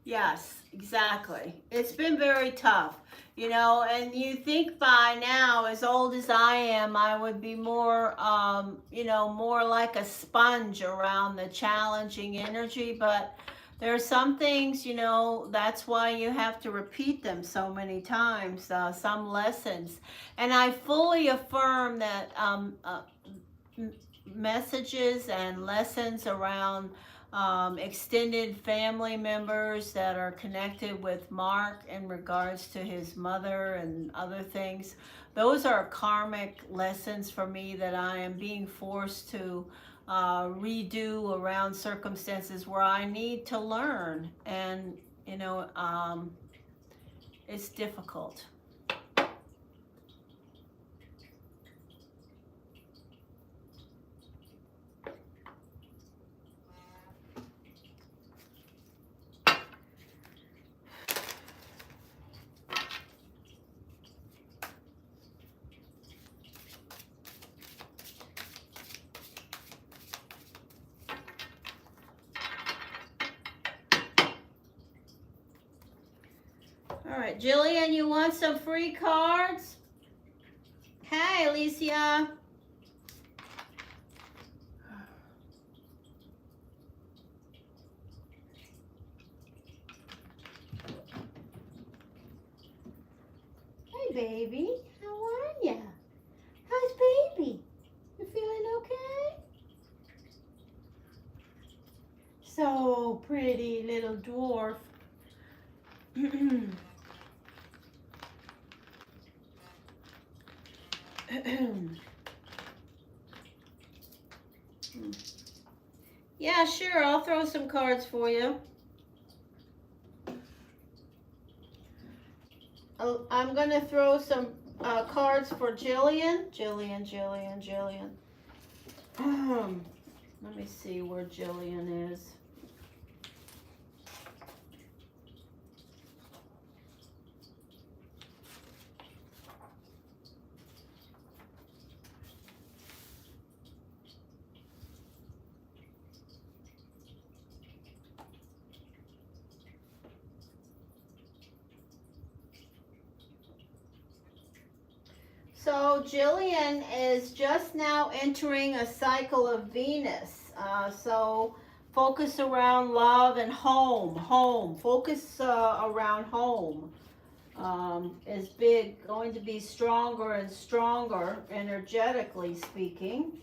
Yes, exactly. It's been very tough, you know, and you think by now, as old as I am, I would be more, you know, more like a sponge around the challenging energy. But there are some things, you know, that's why you have to repeat them so many times, some lessons. And I fully affirm that messages and lessons around extended family members that are connected with Mark in regards to his mother and other things. Those are karmic lessons for me that I am being forced to redo around circumstances where I need to learn. And, you know, it's difficult. All right, Jillian, you want some free cards? Hey, Alicia. Hey, baby. How are ya? How's baby? You feeling okay? So pretty, little dwarf. Yeah, sure. I'll throw some cards for you. I'm going to throw some cards for Jillian. Jillian. Let me see where Jillian is. So Jillian is just now entering a cycle of Venus. So focus around love and home. Focus around home is big, going to be stronger and stronger, energetically speaking.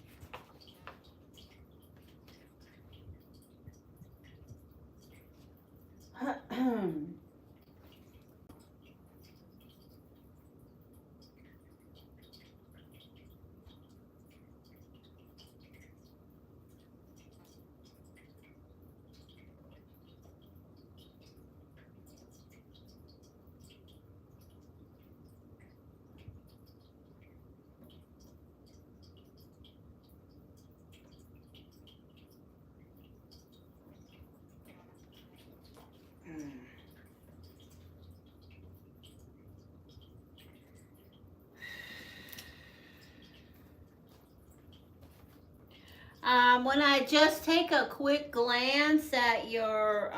When I just take a quick glance at your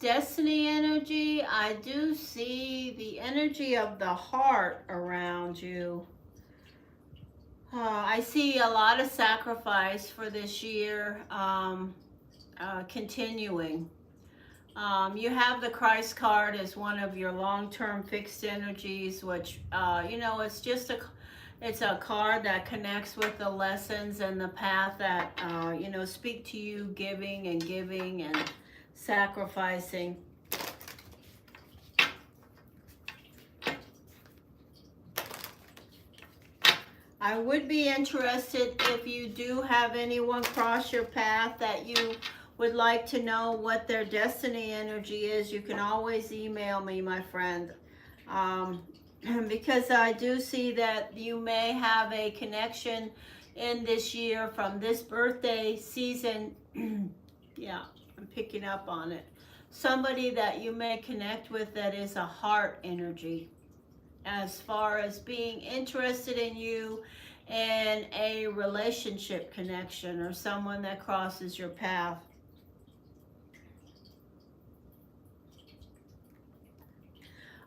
destiny energy, I do see the energy of the heart around you. I see a lot of sacrifice for this year continuing. You have the Christ card as one of your long-term fixed energies, which, you know, it's a card that connects with the lessons and the path that, you know, speak to you, giving and sacrificing. I would be interested if you do have anyone cross your path that you would like to know what their destiny energy is. You can always email me, my friend. Because I do see that you may have a connection in this year from this birthday season. Yeah, I'm picking up on it. Somebody that you may connect with that is a heart energy, as far as being interested in you and a relationship connection or someone that crosses your path.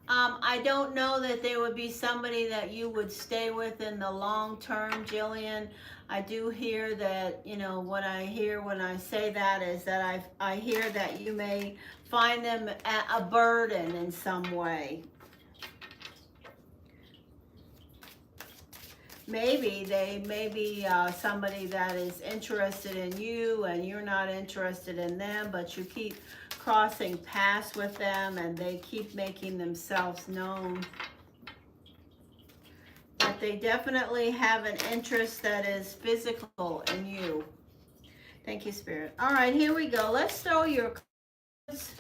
I don't know that there would be somebody that you would stay with in the long term, Jillian. I do hear that, you know, what I hear when I say that is that I hear that you may find them a burden in some way. Maybe they may be somebody that is interested in you and you're not interested in them, but you keep crossing paths with them and they keep making themselves known. But they definitely have an interest that is physical in you. Thank you, Spirit. All right, here we go. Let's throw your cards.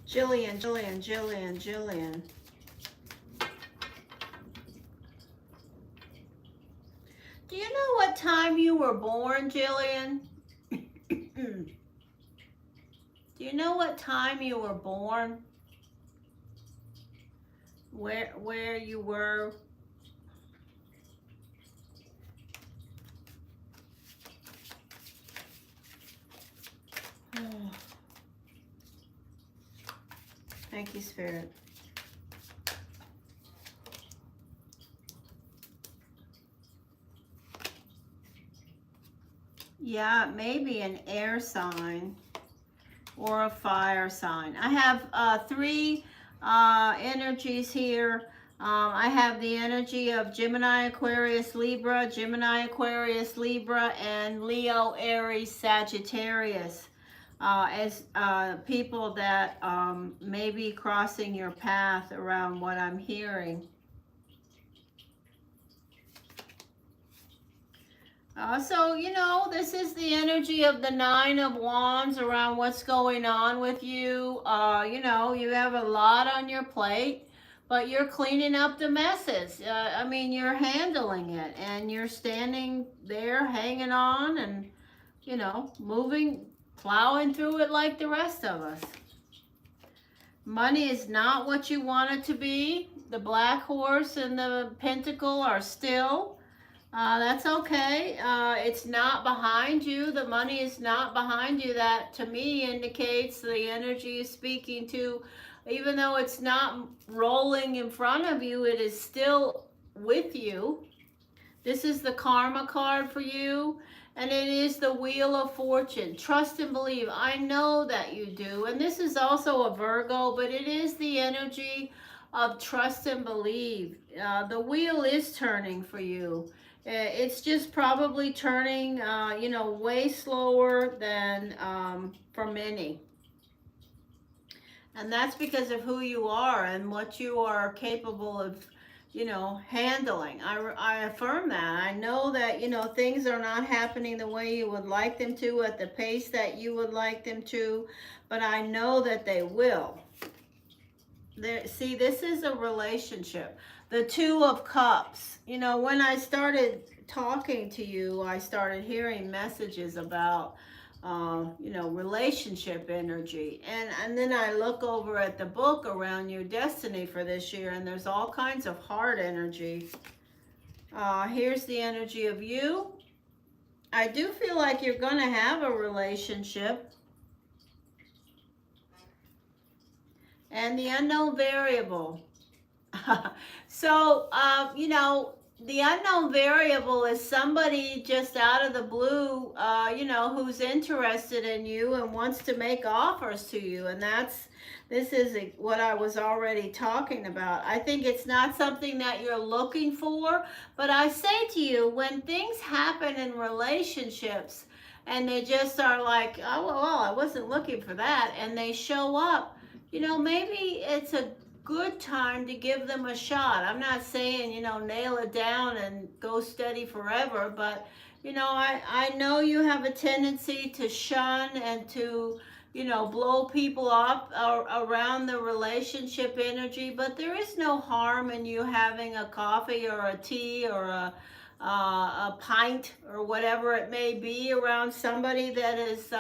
Jillian, Jillian, Jillian, Jillian. Do you know what time you were born, Jillian? Do you know what time you were born? Where you were? Thank you, Spirit. Yeah, maybe an air sign or a fire sign. I have three energies here. I have the energy of Gemini, Aquarius, Libra, Gemini, Aquarius, Libra, and Leo, Aries, Sagittarius. As people that may be crossing your path around what I'm hearing. So, you know, this is the energy of the Nine of Wands around what's going on with you. You know, you have a lot on your plate, but you're cleaning up the messes. I mean, you're handling it and you're standing there hanging on and, you know, moving, plowing through it like the rest of us. Money is not what you want it to be. The black horse and the pentacle are still. That's okay. It's not behind you. The money is not behind you. That to me indicates the energy is speaking to, even though it's not rolling in front of you, it is still with you. This is the karma card for you. And it is the Wheel of Fortune. Trust and believe. I know that you do. And this is also a Virgo, but it is the energy of trust and believe. The wheel is turning for you. It's just probably turning, you know, way slower than for many. And that's because of who you are and what you are capable of, you know, handling. I affirm that. I know that, you know, things are not happening the way you would like them to, at the pace that you would like them to, but I know that they will. There, see, this is a relationship. The Two of Cups. You know, when I started talking to you, I started hearing messages about you know, relationship energy. And then I look over at the book around your destiny for this year, and there's all kinds of heart energy. Here's the energy of you. I do feel like you're going to have a relationship. And the unknown variable. So, you know, the unknown variable is somebody just out of the blue, you know, who's interested in you and wants to make offers to you. And this is what I was already talking about. I think it's not something that you're looking for, but I say to you, when things happen in relationships and they just are like, oh, well, I wasn't looking for that, and they show up, you know, maybe it's a good time to give them a shot. I'm not saying, you know, nail it down and go steady forever, but, you know, I know you have a tendency to shun and to, you know, blow people up around the relationship energy, but there is no harm in you having a coffee or a tea or a pint or whatever it may be around somebody that is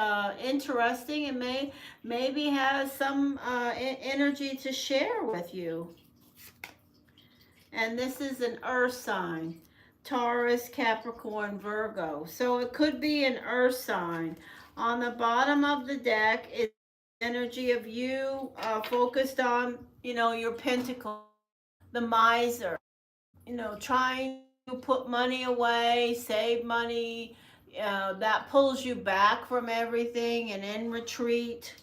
interesting and maybe has some energy to share with you. And this is an earth sign: Taurus, Capricorn, Virgo. So it could be an earth sign. On the bottom of the deck is energy of you focused on, you know, your pentacle, the miser, you know, trying to put money away, save money. That pulls you back from everything and in retreat.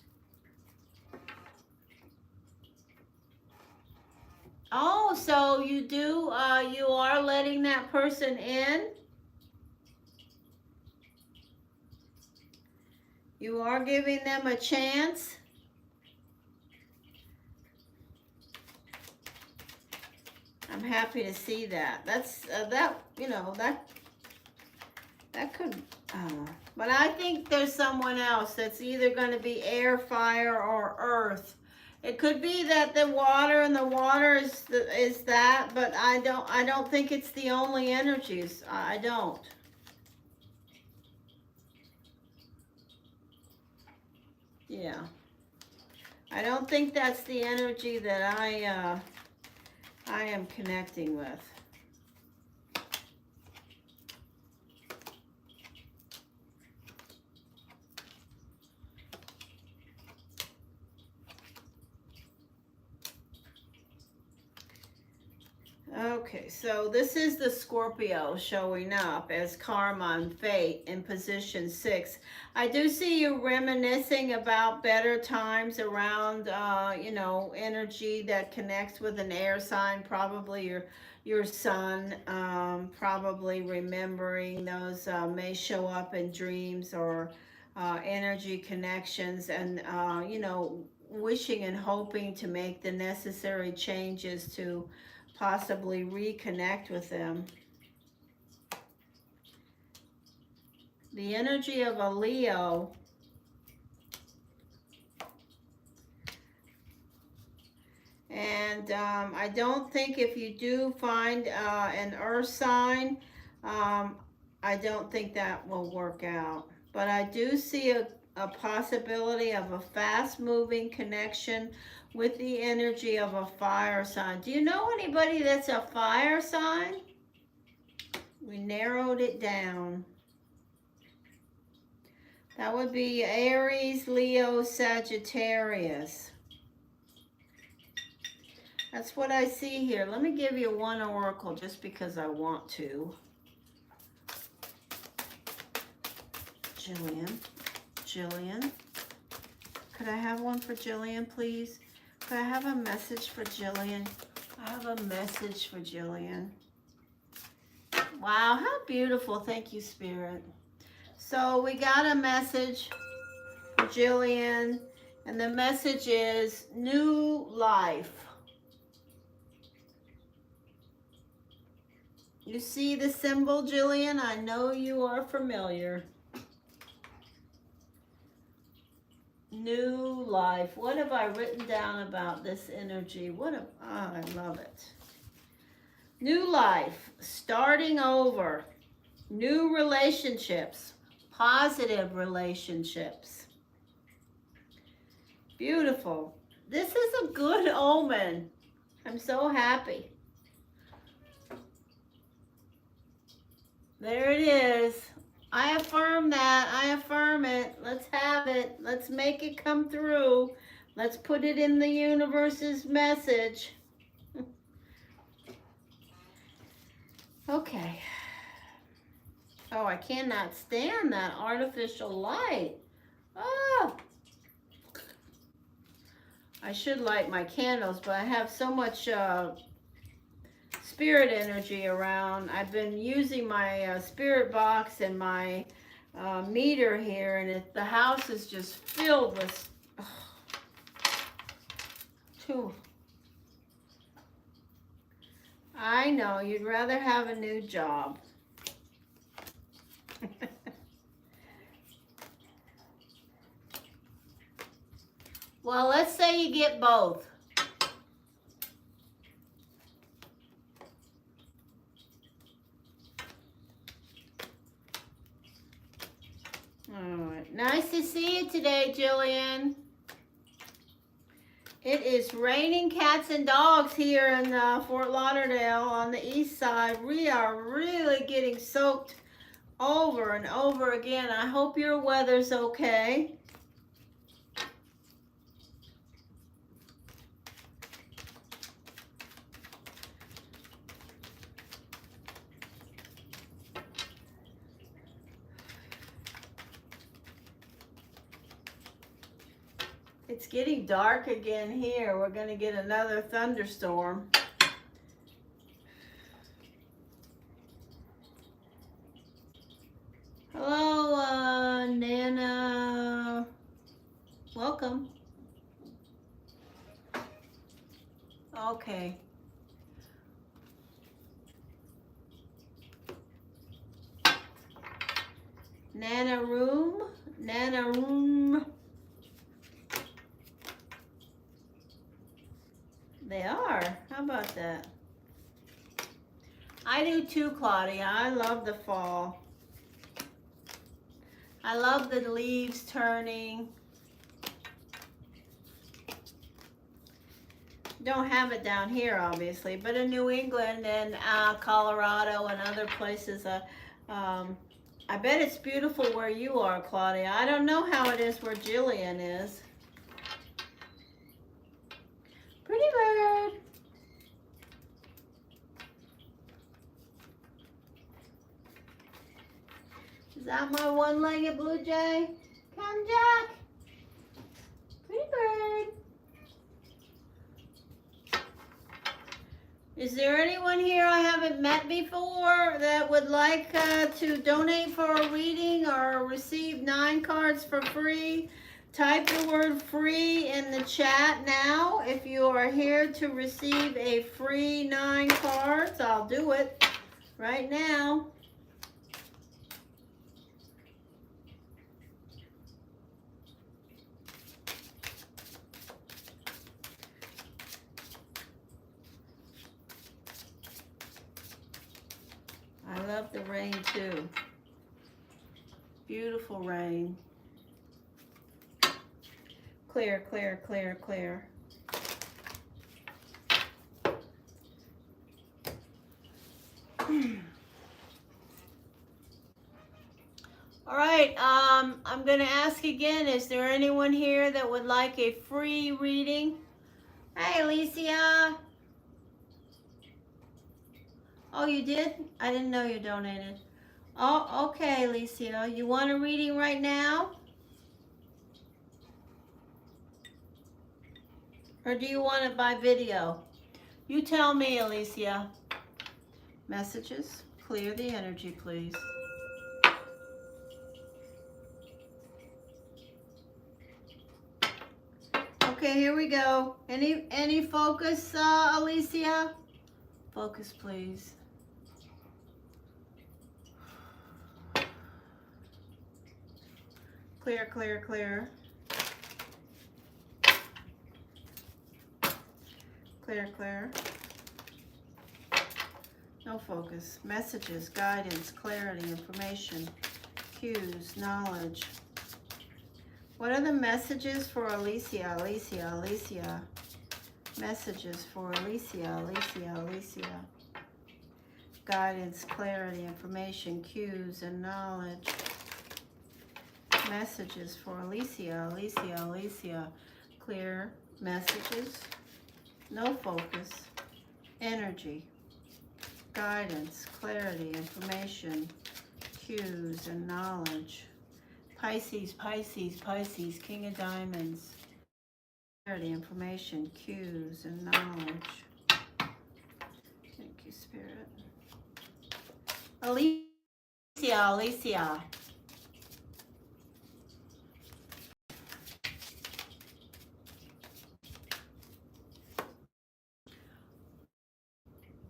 Oh, so you do, you are letting that person in? You are giving them a chance? I'm happy to see that. That's, you know, that could, but I think there's someone else that's either going to be air, fire, or earth. It could be that the water and the water is that, but I don't think it's the only energies. I don't. Yeah. I don't think that's the energy that I am connecting with. Okay, so this is the Scorpio showing up as karma and fate in position 6. I do see you reminiscing about better times around, you know, energy that connects with an air sign, probably your son, probably remembering those may show up in dreams or energy connections, and, you know, wishing and hoping to make the necessary changes to possibly reconnect with them. The energy of a Leo and I don't think if you do find an earth sign, I don't think that will work out. But I do see a possibility of a fast-moving connection with the energy of a fire sign. Do you know anybody that's a fire sign? We narrowed it down. That would be Aries, Leo, Sagittarius. That's what I see here. Let me give you one oracle just because I want to. Jillian. Could I have one for Jillian, please? Could I have a message for Jillian? I have a message for Jillian. Wow, how beautiful. Thank you, Spirit. So we got a message for Jillian, and the message is new life. You see the symbol, Jillian? I know you are familiar. New life. What have I written down about this energy? I love it. New life, starting over, new relationships, positive relationships. Beautiful. This is a good omen. I'm so happy. There it is. I affirm that. I affirm it. Let's have it. Let's make it come through. Let's put it in the universe's message. Okay. Oh, I cannot stand that artificial light. Oh. I should light my candles, but I have so much spirit energy around. I've been using my spirit box and my meter here, and the house is just filled with too. I know, you'd rather have a new job. Well, let's say you get both. All right. Nice to see you today, Jillian. It is raining cats and dogs here in Fort Lauderdale on the east side. We are really getting soaked over and over again. I hope your weather's okay. It's getting dark again here. We're going to get another thunderstorm. Hello, Nana. Welcome. Okay. Nana room. Nana room. They are. How about that? I do too, Claudia. I love the fall. I love the leaves turning. Don't have it down here, obviously, but in New England and Colorado and other places, I bet it's beautiful where you are, Claudia. I don't know how it is where Jillian is. Pretty bird. Is that my one-legged blue jay? Come, Jack. Pretty bird. Is there anyone here I haven't met before that would like to donate for a reading or receive 9 cards for free? Type the word free in the chat now. If you are here to receive a free 9 cards, I'll do it right now. I love the rain too. Beautiful rain. Clear, clear, clear, clear. All right, I'm going to ask again, is there anyone here that would like a free reading? Hey, Alicia. Oh, you did? I didn't know you donated. Oh, okay, Alicia. You want a reading right now? Or do you want it by video? You tell me, Alicia. Messages. Clear the energy, please. Okay, here we go. Any focus, Alicia? Focus, please. Clear, clear, clear. Clear, clear. No focus. Messages, guidance, clarity, information, cues, knowledge. What are the messages for Alicia? Alicia, Alicia. Messages for Alicia, Alicia, Alicia. Guidance, clarity, information, cues, and knowledge. Messages for Alicia, Alicia, Alicia. Clear messages. No focus. Energy. guidance, clarity, information, cues, and knowledge. Pisces, Pisces, Pisces, King of Diamonds. Clarity, information, cues, and knowledge. Thank you, Spirit. Alicia.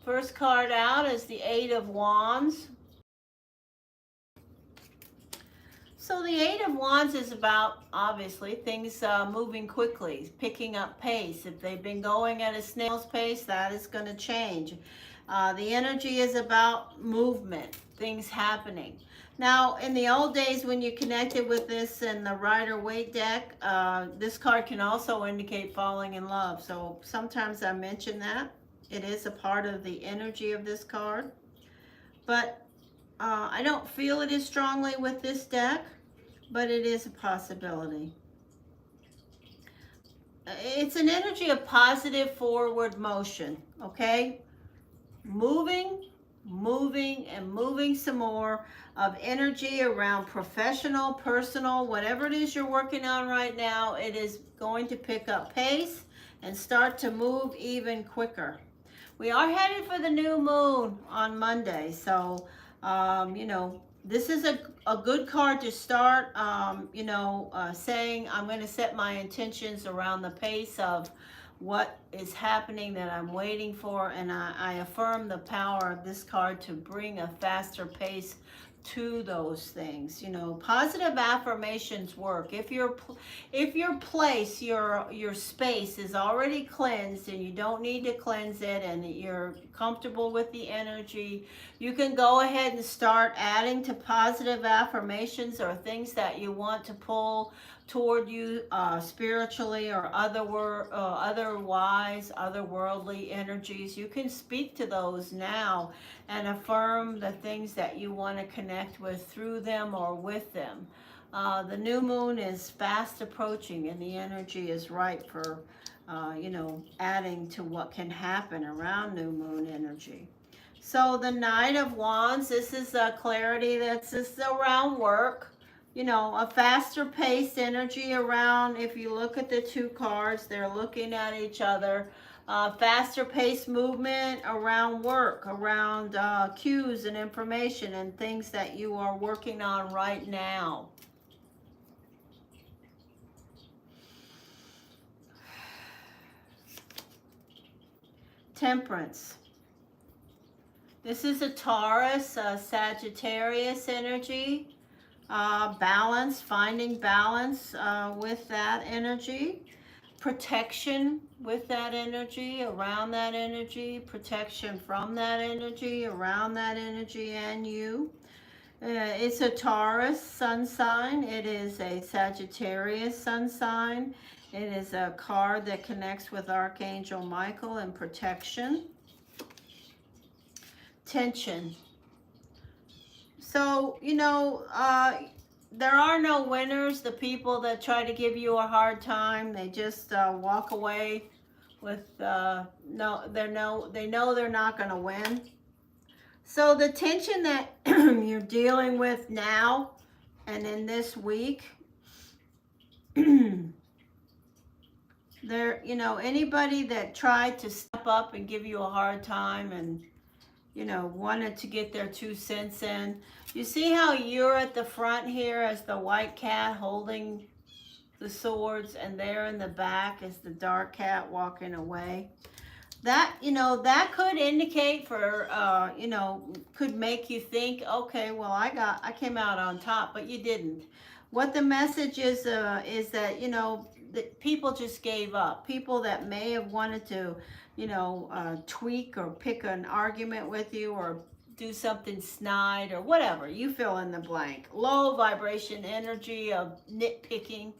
First card out is the Eight of Wands. So the Eight of Wands is about, obviously, things moving quickly, picking up pace. If they've been going at a snail's pace, that is going to change. The energy is about movement, things happening. Now, in the old days when you connected with this in the Rider-Waite deck, this card can also indicate falling in love. So sometimes I mention that. It is a part of the energy of this card. But I don't feel it as strongly with this deck, but it is a possibility. It's an energy of positive forward motion, okay? Moving, and moving some more of energy around professional, personal, whatever it is you're working on right now. It is going to pick up pace and start to move even quicker. We are headed for the new moon on Monday, so you know, this is a good card to start, saying I'm going to set my intentions around the pace of what is happening that I'm waiting for, and I affirm the power of this card to bring a faster pace to those things. You know, positive affirmations work. If your place, your space is already cleansed and you don't need to cleanse it, and you're comfortable with the energy, you can go ahead and start adding to positive affirmations or things that you want to pull toward you spiritually or otherwise, otherworldly energies. You can speak to those now and affirm the things that you want to connect with through them or with them. The new moon is fast approaching, and the energy is right for, adding to what can happen around new moon energy. So the Knight of Wands, this is a clarity that's just around work. You know, a faster paced energy around, if you look at the two cards, they're looking at each other. Faster paced movement around work, around cues and information and things that you are working on right now. Temperance. This is a Taurus, Sagittarius energy. Balance, finding balance with that energy. Protection with that energy, around that energy. Protection from that energy, around that energy, and you. It's a Taurus sun sign. It is a Sagittarius sun sign. It is a card that connects with Archangel Michael and protection. Tension. So, there are no winners. The people that try to give you a hard time, they just walk away with they know they're not going to win. So the tension that you're dealing with now and in this week, anybody that tried to step up and give you a hard time and wanted to get their 2 cents in. You see how you're at the front here as the white cat holding the swords, and there in the back is the dark cat walking away. That, that could indicate for, could make you think, okay, well, I came out on top, but you didn't. What the message is that, that people just gave up. People that may have wanted to, tweak or pick an argument with you or do something snide or whatever. You fill in the blank. Low vibration energy of nitpicking.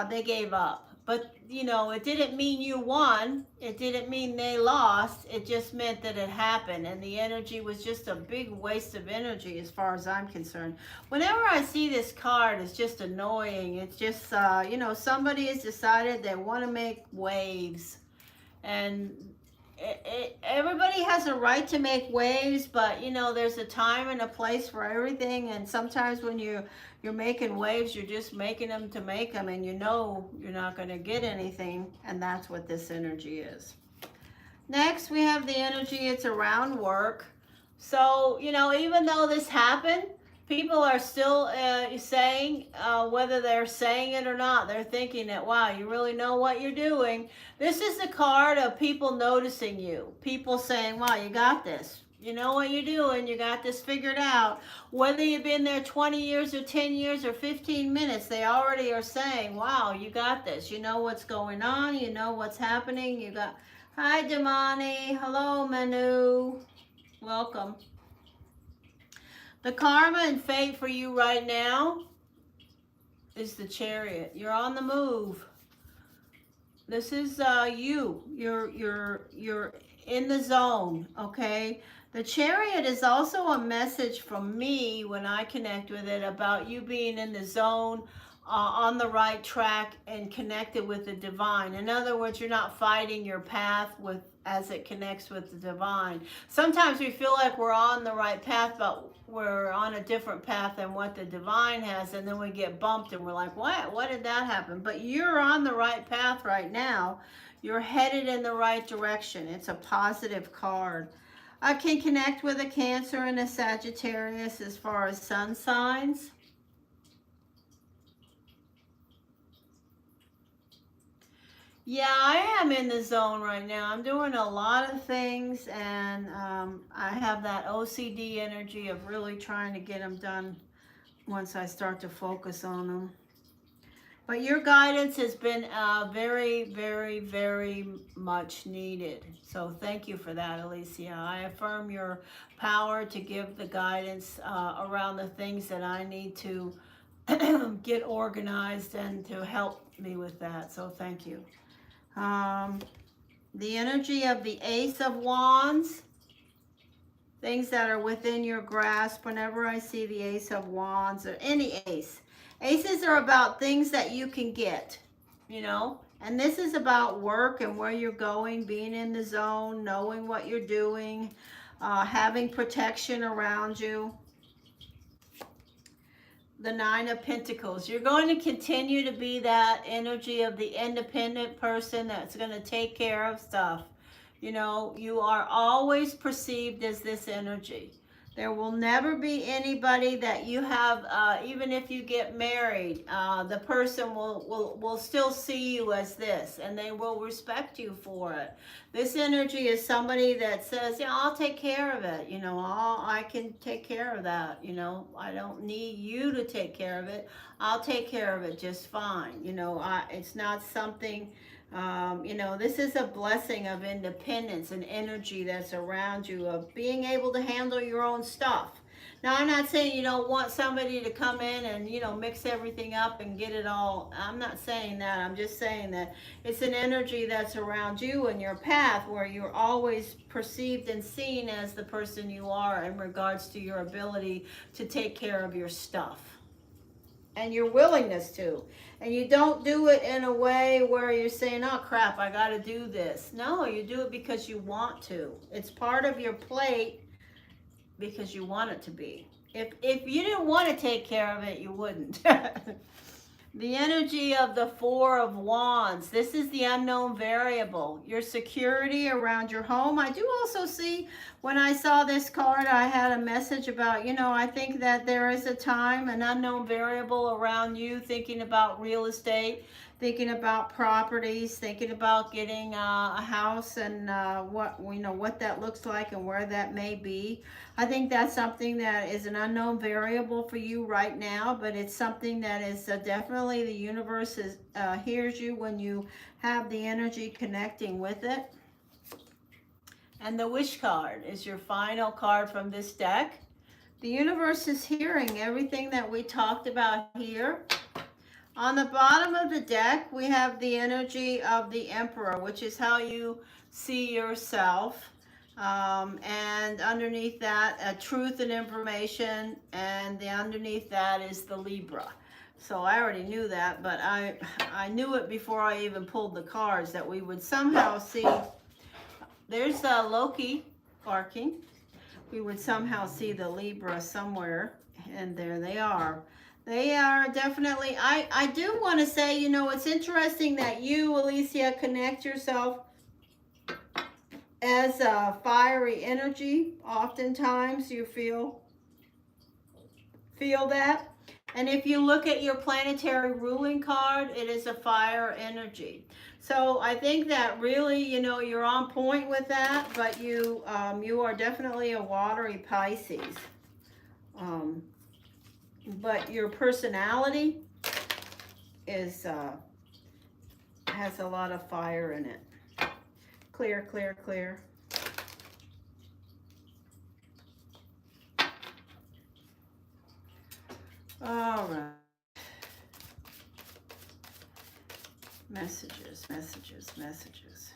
They gave up. But, it didn't mean you won. It didn't mean they lost. It just meant that it happened. And the energy was just a big waste of energy as far as I'm concerned. Whenever I see this card, it's just annoying. It's just, somebody has decided they want to make waves. And everybody has a right to make waves, but you know, there's a time and a place for everything. And sometimes when you're making waves, you're just making them to make them, and you know you're not going to get anything. And that's what this energy is. Next, we have the energy, it's around work. So, you know, even though this happened, people are still saying, whether they're saying it or not, they're thinking that, wow, you really know what you're doing. This is the card of people noticing you. People saying, wow, you got this. You know what you're doing. You got this figured out. Whether you've been there 20 years or 10 years or 15 minutes, they already are saying, wow, you got this. You know what's going on. You know what's happening. You got... Hi, Damani. Hello, Manu. Welcome. The karma and fate for you right now is the Chariot. You're on the move. This is you. You're in the zone, okay? The Chariot is also a message from me when I connect with it about you being in the zone, on the right track and connected with the divine. In other words, you're not fighting your path with as it connects with the divine. Sometimes we feel like we're on the right path, but we're on a different path than what the divine has, and then we get bumped and we're like, what did that happen? But you're on the right path right now. You're headed in the right direction. It's a positive card. I can connect with a Cancer and a Sagittarius as far as sun signs. Yeah, I am in the zone right now. I'm doing a lot of things, and I have that OCD energy of really trying to get them done once I start to focus on them. But your guidance has been very, very, very much needed. So thank you for that, Alicia. I affirm your power to give the guidance around the things that I need to get organized and to help me with that. So thank you. The energy of the Ace of Wands, things that are within your grasp. Whenever I see the Ace of Wands or any ace, aces are about things that you can get, you know, and this is about work and where you're going, being in the zone, knowing what you're doing, having protection around you. The Nine of Pentacles. You're going to continue to be that energy of the independent person that's going to take care of stuff. You know, you are always perceived as this energy. There will never be anybody that you have, even if you get married, the person will still see you as this, and they will respect you for it. This energy is somebody that says, yeah, I'll take care of it. You know, I can take care of that. You know, I don't need you to take care of it. I'll take care of it just fine. You know, it's not something... you know, this is a blessing of independence and energy that's around you, of being able to handle your own stuff. Now, I'm not saying you don't want somebody to come in and, you know, mix everything up and get it all. I'm not saying that. I'm just saying that it's an energy that's around you and your path, where you're always perceived and seen as the person you are in regards to your ability to take care of your stuff and your willingness to. And you don't do it in a way where you're saying, oh crap, I got to do this. No, you do it because you want to. It's part of your plate because you want it to be. If you didn't want to take care of it, you wouldn't. The energy of the Four of Wands. This is the unknown variable. Your security around your home. I do also see, when I saw this card, I had a message about, you know, I think that there is a time, an unknown variable around you, thinking about real estate, thinking about properties, thinking about getting a house, and what that looks like and where that may be. I think that's something that is an unknown variable for you right now, but it's something that is definitely the universe hears you when you have the energy connecting with it. And the Wish card is your final card from this deck. The universe is hearing everything that we talked about here. On the bottom of the deck, we have the energy of the Emperor, which is how you see yourself. And underneath that, truth and information, and underneath that is the Libra. So I already knew that, but I knew it before I even pulled the cards, that we would somehow see there's Loki barking. We would somehow see the Libra somewhere, and there they are. They are definitely, I do want to say, you know, it's interesting that you, Alicia, connect yourself as a fiery energy. Oftentimes you feel that. And if you look at your planetary ruling card, it is a fire energy. So I think that really, you know, you're on point with that, but you are definitely a watery Pisces. But your personality is has a lot of fire in it. Clear, clear, clear. All right. Messages, messages, messages.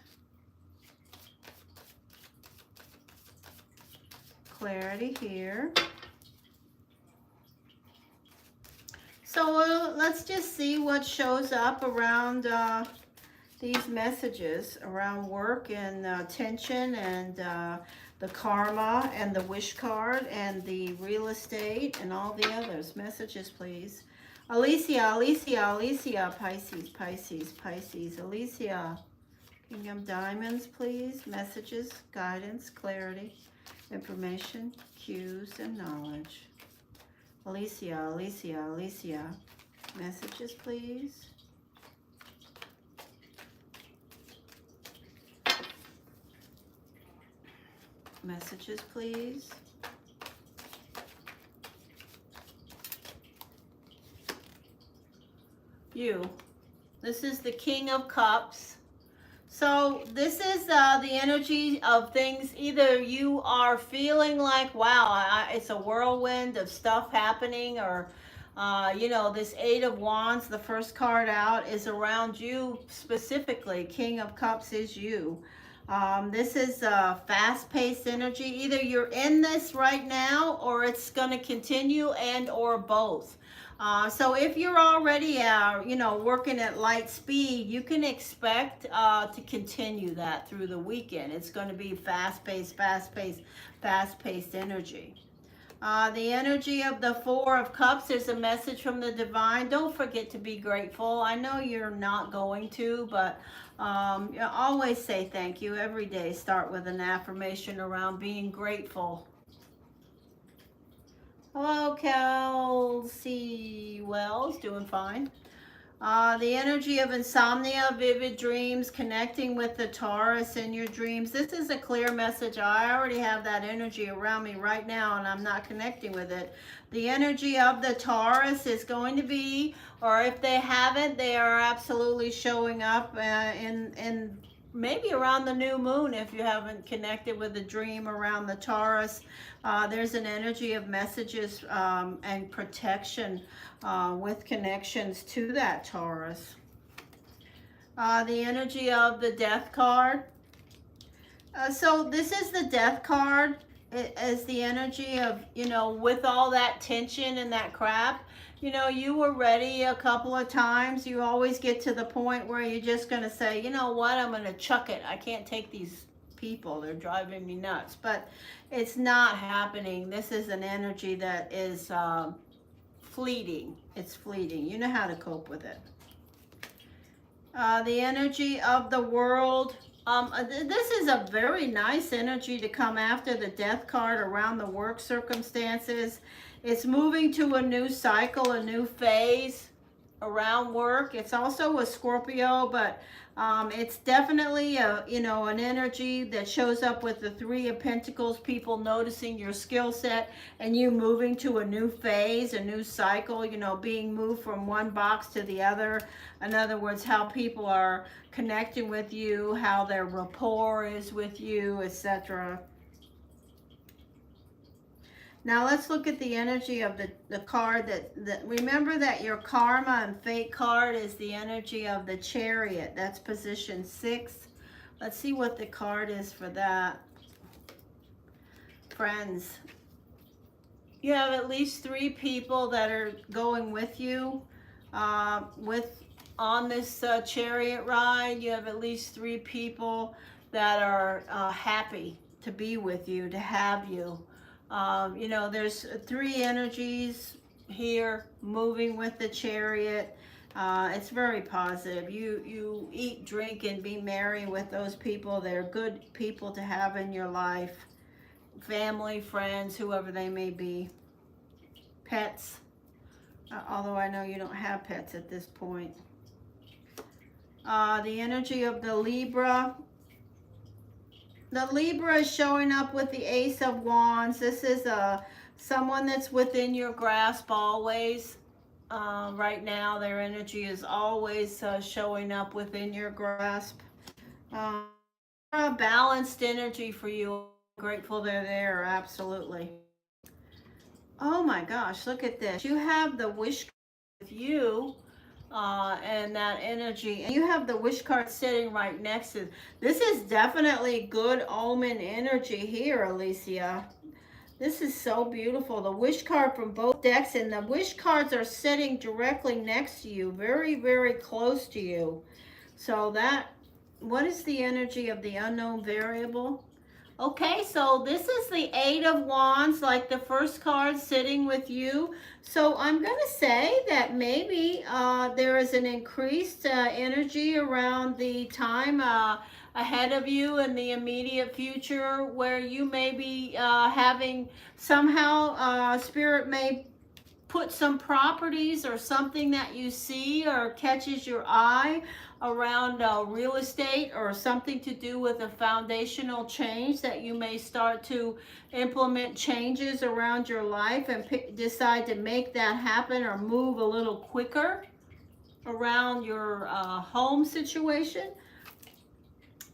Clarity here. So let's just see what shows up around these messages around work and tension and the karma and the wish card and the real estate and all the others. Messages, please. Alicia, Alicia, Alicia, Pisces, Pisces, Pisces. Alicia, King of Diamonds, please. Messages, guidance, clarity, information, cues, and knowledge. Alicia, Alicia, Alicia. Messages, please. Messages, please. You. This is the King of Cups. So this is the energy of things. Either you are feeling like, wow, it's a whirlwind of stuff happening, or you know, this Eight of Wands, the first card out, is around you specifically. King of Cups is you. This is a fast-paced energy. Either you're in this right now, or it's going to continue, and or both. So if you're already, you know, working at light speed, you can expect to continue that through the weekend. It's going to be fast-paced, fast-paced, fast-paced energy. The energy of the Four of Cups is a message from the divine. Don't forget to be grateful. I know you're not going to, but you always say thank you every day. Start with an affirmation around being grateful. Hello, Kelsey Wells, doing fine. The energy of insomnia, vivid dreams, connecting with the Taurus in your dreams. This is a clear message. I already have that energy around me right now, and I'm not connecting with it. The energy of the Taurus is going to be, or if they haven't, they are absolutely showing up in maybe around the new moon. If you haven't connected with a dream around the Taurus, there's an energy of messages and protection with connections to that Taurus. The energy of the Death card. So this is the Death card. It is the energy of, you know, with all that tension and that crap, you know, you were ready a couple of times. You always get to the point where you're just going to say, you know what, I'm going to chuck it. I can't take these people. They're driving me nuts. But it's not happening. This is an energy that is fleeting. It's fleeting. You know how to cope with it. The energy of the world. This is a very nice energy to come after the Death card around the work circumstances. It's moving to a new cycle, a new phase around work. It's also a Scorpio, but it's definitely a, you know, an energy that shows up with the Three of Pentacles, people noticing your skill set and you moving to a new phase, a new cycle, you know, being moved from one box to the other. In other words, how people are connecting with you, how their rapport is with you, etc. Now let's look at the energy of the card that remember that your karma and fate card is the energy of the Chariot. That's position 6. Let's see what the card is for that. Friends, you have at least 3 people that are going with you on this chariot ride. You have at least 3 people that are happy to be with you, to have you. You know, there's three energies here moving with the Chariot. It's very positive. You eat, drink, and be merry with those people. They're good people to have in your life. Family, friends, whoever they may be. Pets. Although I know you don't have pets at this point. The energy of the Libra. The Libra is showing up with the Ace of Wands. This is someone that's within your grasp always. Right now, their energy is always showing up within your grasp. A balanced energy for you. I'm grateful they're there, absolutely. Oh my gosh, look at this. You have the wish with you. And that energy, and you have the wish card sitting right next to it. This is definitely good omen energy here, Alicia. This is so beautiful. The wish card from both decks, and the wish cards are sitting directly next to you, very, very close to you. So that, what is the energy of the unknown variable? Okay, so this is the Eight of Wands, like the first card sitting with you. So I'm going to say that maybe there is an increased energy around the time ahead of you in the immediate future where you may be having somehow, Spirit may put some properties or something that you see or catches your eye around real estate or something to do with a foundational change that you may start to implement changes around your life and decide to make that happen or move a little quicker around your home situation.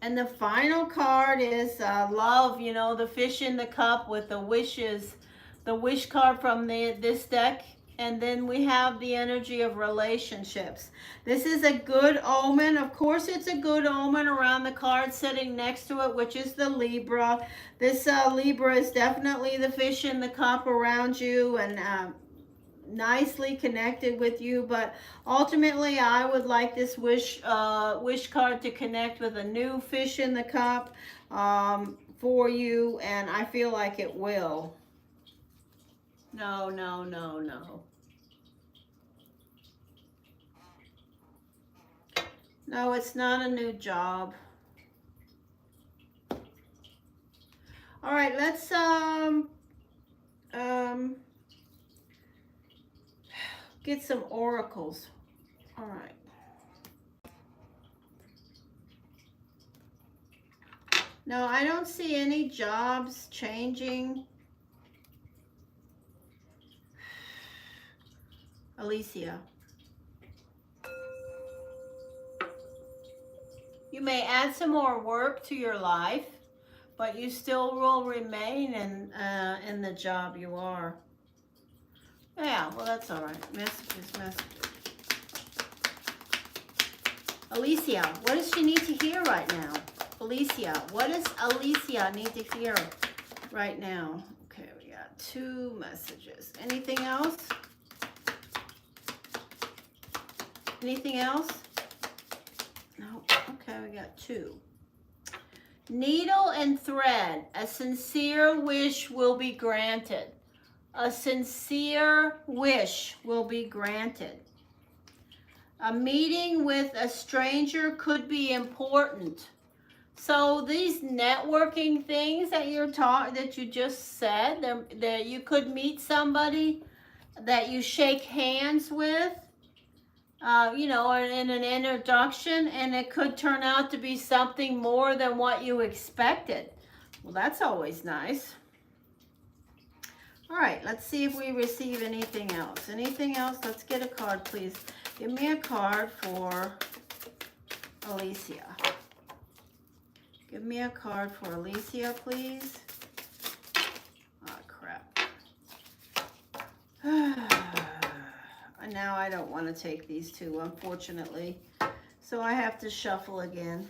And the final card is love, you know, the fish in the cup with the wishes, the wish card from this deck. And then we have the energy of relationships. This is a good omen. Of course, it's a good omen around the card sitting next to it, which is the Libra. This Libra is definitely the fish in the cup around you and nicely connected with you. But ultimately, I would like this wish card to connect with a new fish in the cup for you, and I feel like it will. No, no, no, no. No, it's not a new job. All right, let's get some oracles. All right. No, I don't see any jobs changing. Alicia. You may add some more work to your life, but you still will remain in the job you are. Yeah, well, that's all right. Messages. Alicia, what does she need to hear right now? Alicia, what does Alicia need to hear right now? Okay, we got 2 messages. Anything else? Anything else? No. Okay, we got 2. Needle and thread. A sincere wish will be granted. A sincere wish will be granted. A meeting with a stranger could be important. So these networking things that that you just said, that you could meet somebody that you shake hands with, you know, in an introduction, and it could turn out to be something more than what you expected. Well, that's always nice. All right, let's see if we receive anything else. Anything else? Let's get a card, please. Give me a card for Alicia. Give me a card for Alicia, please. Oh, crap. Now I don't want to take these 2, unfortunately. So I have to shuffle again.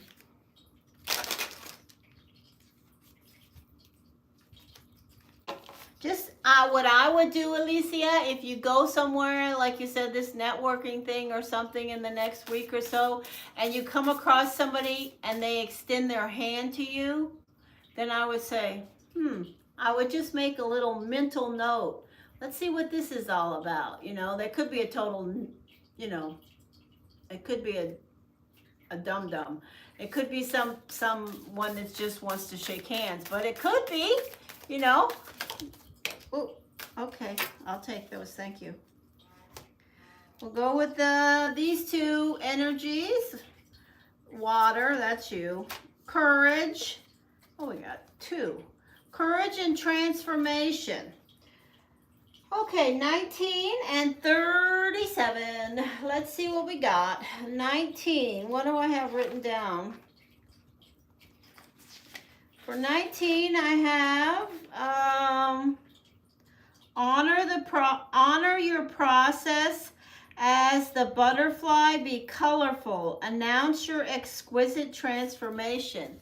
Just what I would do, Alicia, if you go somewhere, like you said, this networking thing or something in the next week or so, and you come across somebody and they extend their hand to you, then I would say, I would just make a little mental note. Let's see what this is all about. You know, there could be a total, you know, it could be a dum-dum. It could be someone that just wants to shake hands, but it could be, you know. Oh, okay, I'll take those, thank you. We'll go with these two energies. Water, that's you. Courage. Oh, we got two. Courage and transformation. Okay, 19 and 37. Let's see what we got. 19. What do I have written down? For 19, I have honor your process as the butterfly. Be colorful. Announce your exquisite transformation.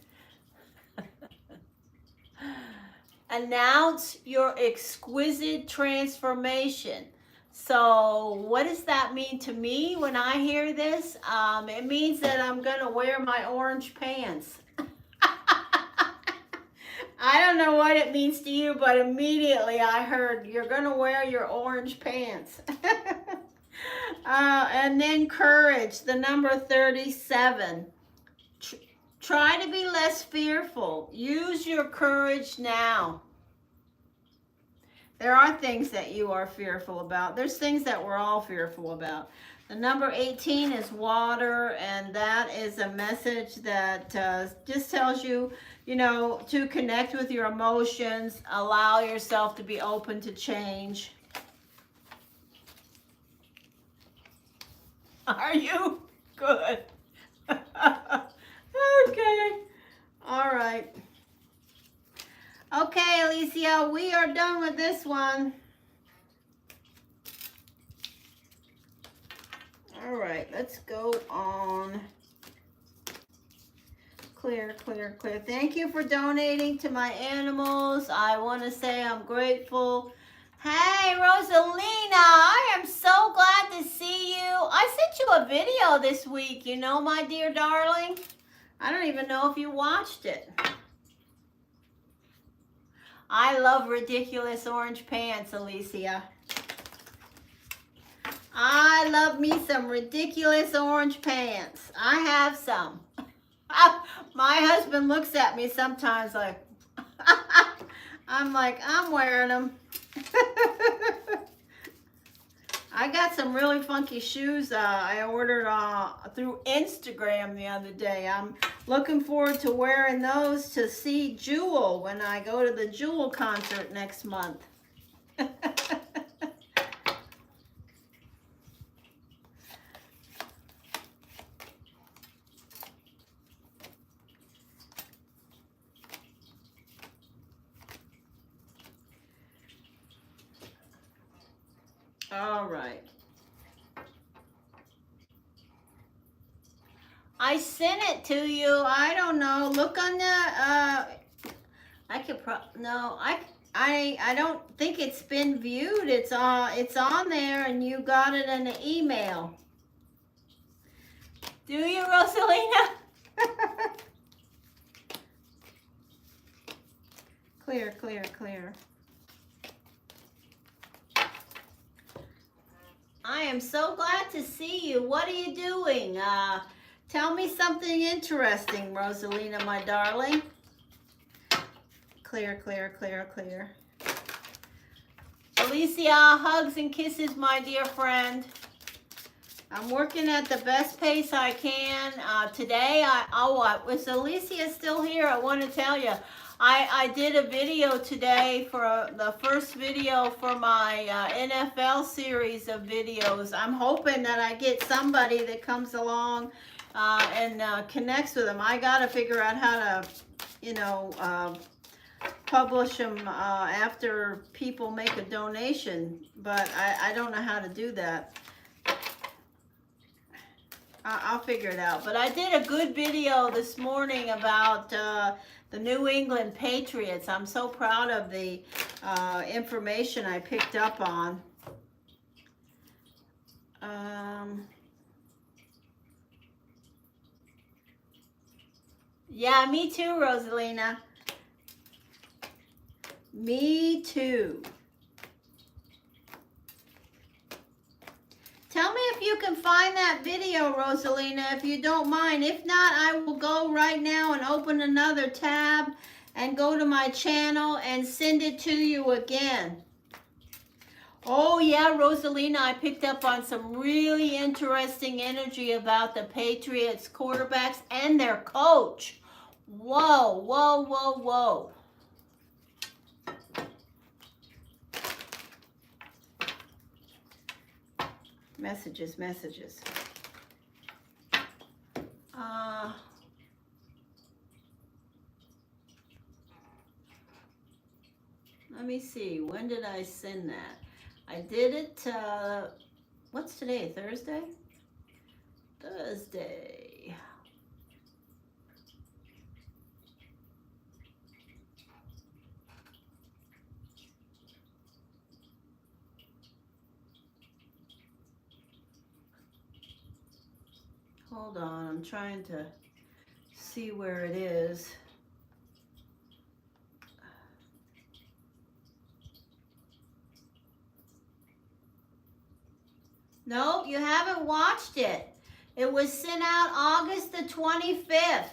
Announce your exquisite transformation. So what does that mean to me when I hear this? It means that I'm going to wear my orange pants. I don't know what it means to you, but immediately I heard you're going to wear your orange pants. And then courage, the number 37. Try to be less fearful. Use your courage now. There are things that you are fearful about. There's things that we're all fearful about. The number 18 is water, and that is a message that just tells you, you know, to connect with your emotions, allow yourself to be open to change. Are you? Good. Okay. All right. Okay, Alicia, we are done with this one. All right, let's go on. Clear, clear, clear. Thank you for donating to my animals. I want to say I'm grateful. Hey, Rosalina, I am so glad to see you. I sent you a video this week, you know, my dear darling. I don't even know if you watched it. I love ridiculous orange pants, Alicia. I love me some ridiculous orange pants. I have some. My husband looks at me sometimes like, I'm like, I'm wearing them. I got some really funky shoes I ordered through Instagram the other day. I'm looking forward to wearing those to see Jewel when I go to the Jewel concert next month. All right. I sent it to you. I don't know. Look on the I could I don't think it's been viewed. It's on there, and you got it in an email. Do you, Rosalina? Clear, clear, clear. I am so glad to see you. What are you doing? Tell me something interesting, Rosalina, my darling. Clear, clear, clear, clear. Alicia, hugs and kisses, my dear friend. I'm working at the best pace I can. Today, was Alicia still here? I want to tell you. I did a video today for the first video for my NFL series of videos. I'm hoping that I get somebody that comes along and connects with them. I got to figure out how to, you know, publish them after people make a donation, but I don't know how to do that. I'll figure it out. But I did a good video this morning about the New England Patriots. I'm so proud of the information I picked up on. Yeah, me too, Rosalina. Me too. Tell me if you can find that video, Rosalina, if you don't mind. If not, I will go right now and open another tab and go to my channel and send it to you again. Oh yeah, Rosalina, I picked up on some really interesting energy about the Patriots quarterbacks and their coach. Whoa, whoa, whoa, whoa. Messages. Let me see. When did I send that? I did it, what's today, Thursday? Thursday. Hold on, I'm trying to see where it is. No, you haven't watched it. It was sent out August the 25th.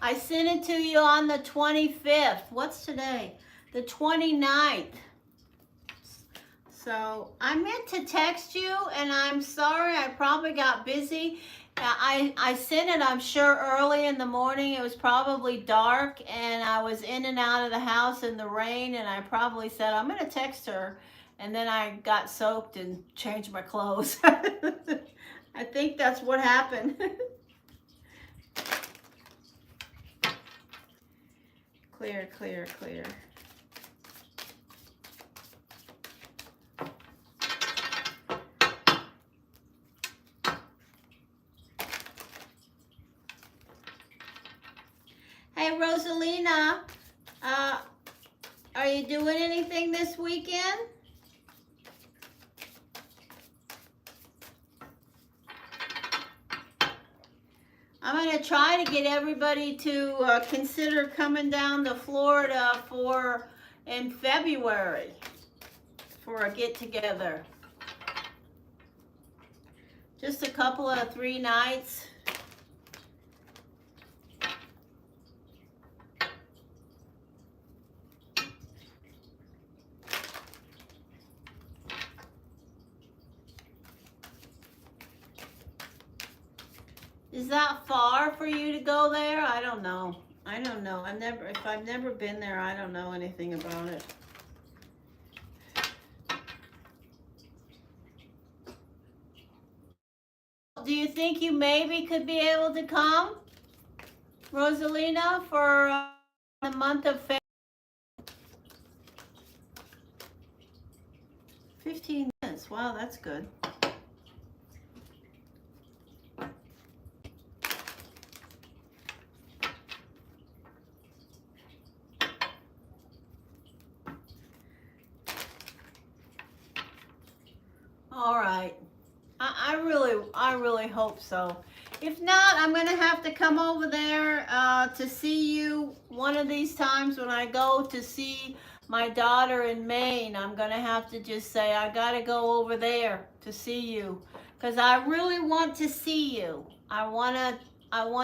I sent it to you on the 25th. What's today? The 29th. So I meant to text you, and I'm sorry, I probably got busy. I sent it, I'm sure, early in the morning. It was probably dark, and I was in and out of the house in the rain, and I probably said, I'm going to text her. And then I got soaked and changed my clothes. I think that's what happened. Clear. Hey, Rosalina, are you doing anything this weekend? I'm going to try to get everybody to consider coming down to Florida in February for a get-together. Just a couple of 3 nights. Is that far for you to go there? I don't know. If I've never been there, I don't know anything about it. Do you think you maybe could be able to come, Rosalina, for the month of February? 15 minutes. Wow, that's good. All right. I really hope so. If not, I'm going to have to come over there to see you one of these times when I go to see my daughter in Maine. I'm going to have to just say, I got to go over there to see you because I really want to see you. I want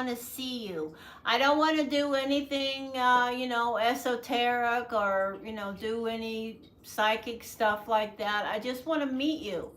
to see you. I don't want to do anything, esoteric or, do any psychic stuff like that. I just want to meet you.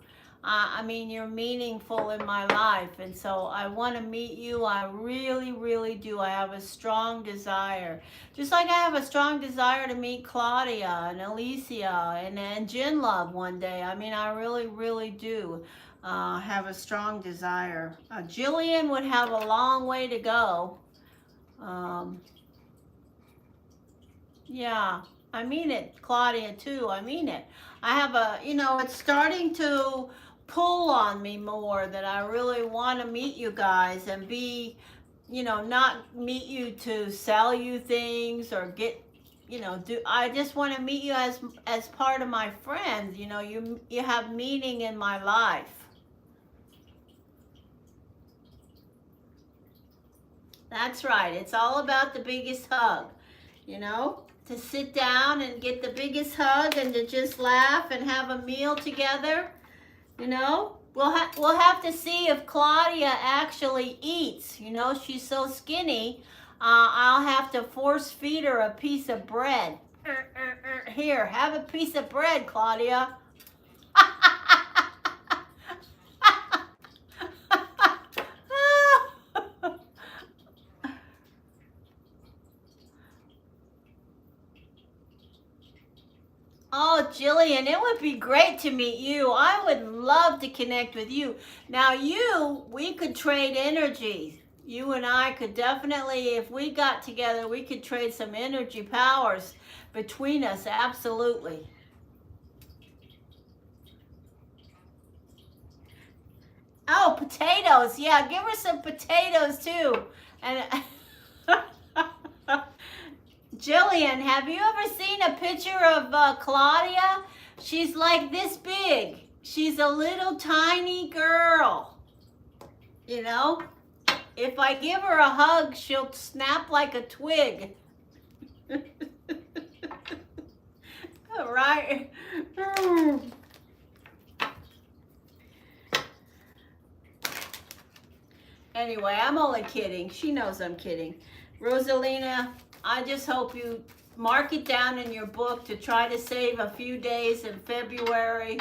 You're meaningful in my life, and so I want to meet you. I really, really do. I have a strong desire. Just like I have a strong desire to meet Claudia and Alicia and Jen Love one day. I really, really do have a strong desire. Jillian would have a long way to go. Yeah, I mean it. Claudia, too. I mean it. I have it's starting to pull on me more that I really want to meet you guys and be, not meet you to sell you things or get, I just want to meet you as part of my friends. You have meaning in my life. That's right. It's all about the biggest hug, to sit down and get the biggest hug and to just laugh and have a meal together. We'll have to see if Claudia actually eats. She's so skinny. I'll have to force feed her a piece of bread. Here, have a piece of bread, Claudia. Oh, Jillian, it would be great to meet you. I would love to connect with you. Now, we could trade energies. You and I could definitely, if we got together, we could trade some energy powers between us, absolutely. Oh, potatoes. Yeah, give her some potatoes too. And Jillian, have you ever seen a picture of Claudia? She's like this big. She's a little tiny girl. If I give her a hug, she'll snap like a twig. Right? Anyway, I'm only kidding. She knows I'm kidding. Rosalina, I just hope you mark it down in your book to try to save a few days in February.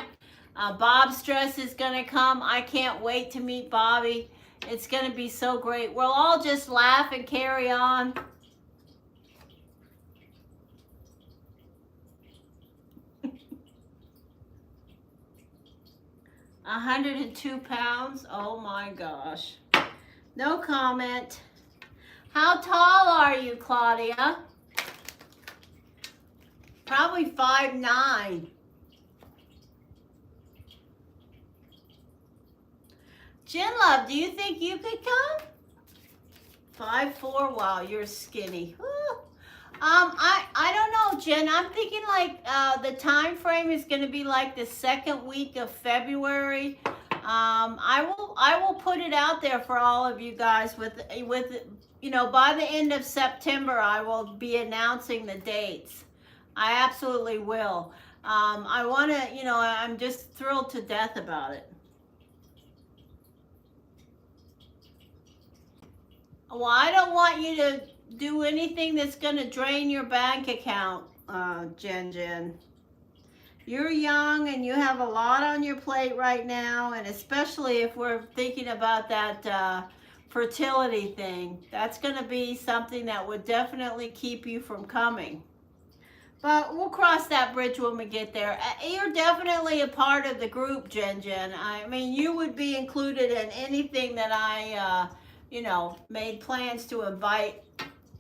Bob Stress is going to come. I can't wait to meet Bobby. It's going to be so great. We'll all just laugh and carry on. £102. Oh my gosh. No comment. How tall are you, Claudia? Probably 5'9". Love, do you think you could come? 5'4". Wow, you're skinny. Whew. I don't know, Jen. I'm thinking like the time frame is going to be like the second week of February. I will put it out there for all of you guys with by the end of September I will be announcing the dates. I absolutely will. I want to, I'm just thrilled to death about it. Well, I don't want you to do anything that's going to drain your bank account, Jen. You're young and you have a lot on your plate right now, and especially if we're thinking about that fertility thing, that's going to be something that would definitely keep you from coming. But we'll cross that bridge when we get there. You're definitely a part of the group, Jen. I mean, you would be included in anything that I, made plans to invite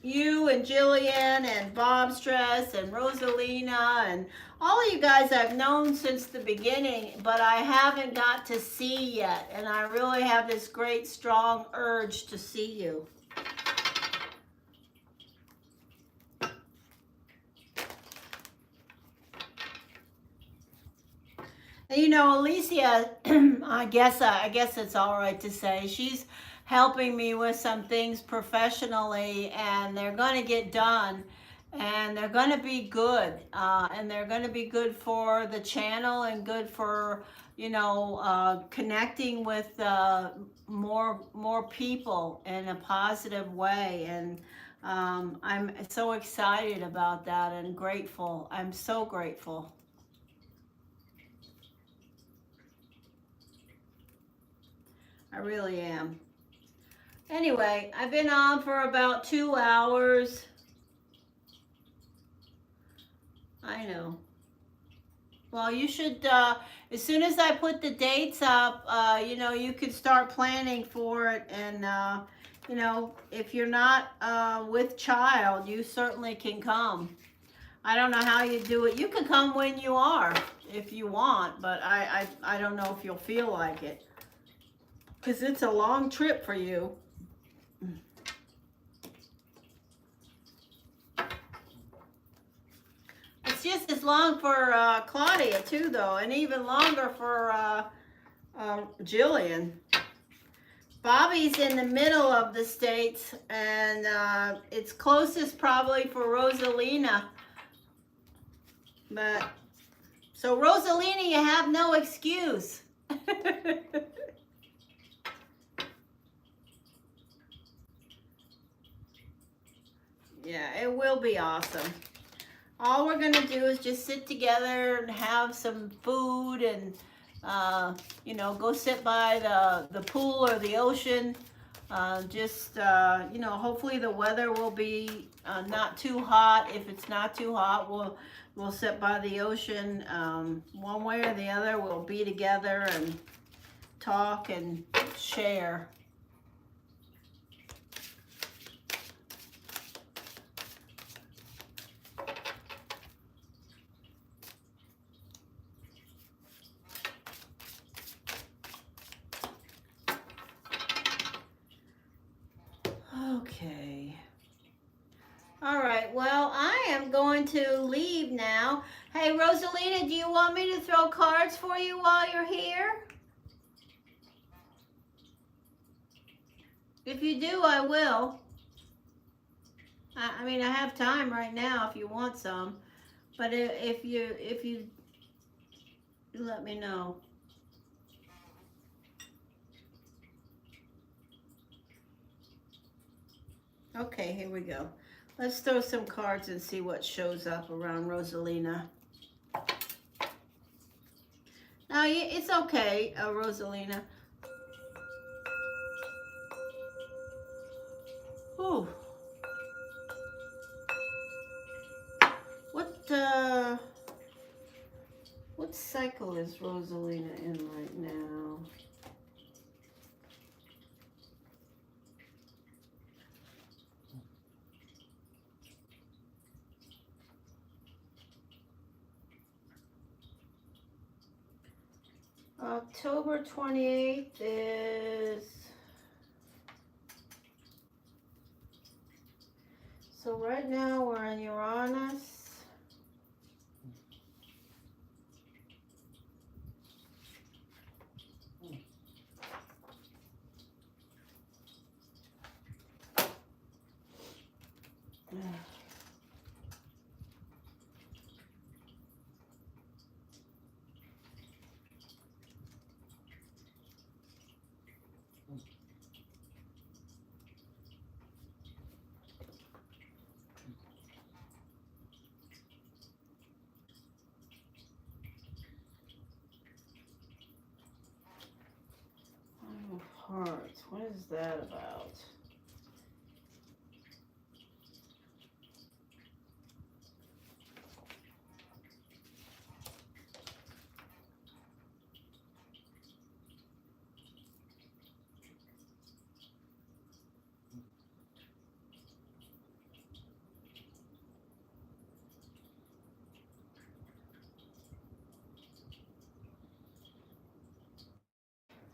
you and Jillian and Bob Stress and Rosalina and all of you guys I've known since the beginning, but I haven't got to see yet. And I really have this great, strong urge to see you. And Alicia, I guess it's all right to say, she's helping me with some things professionally, and they're going to get done, and they're going to be good, and they're going to be good for the channel and good for connecting with more people in a positive way. And I'm so excited about that and grateful. I'm so grateful. I really am. Anyway, I've been on for about 2 hours. I know. Well, you should, as soon as I put the dates up, you could start planning for it. And, if you're not with child, you certainly can come. I don't know how you do it. You can come when you are, if you want, but I don't know if you'll feel like it. Because it's a long trip for you. is long for Claudia too, though, and even longer for Jillian. Bobby's in the middle of the states, and it's closest probably for Rosalina. But so Rosalina, you have no excuse. Yeah, it will be awesome. All we're gonna do is just sit together and have some food and you know, go sit by the pool or the ocean. You know, hopefully the weather will be not too hot. If it's not too hot, we'll sit by the ocean. One way or the other, we'll be together and talk and share. Okay. All right. Well, I am going to leave now. Hey, Rosalina, do you want me to throw cards for you while you're here? If you do, I will. I mean, I have time right now if you want some. But if you let me know. Okay, here we go. Let's throw some cards and see what shows up around Rosalina. Now, it's okay, Rosalina. Ooh. What cycle is Rosalina in right now? October 28th is, so right now we're in Uranus. Hearts. What is that about?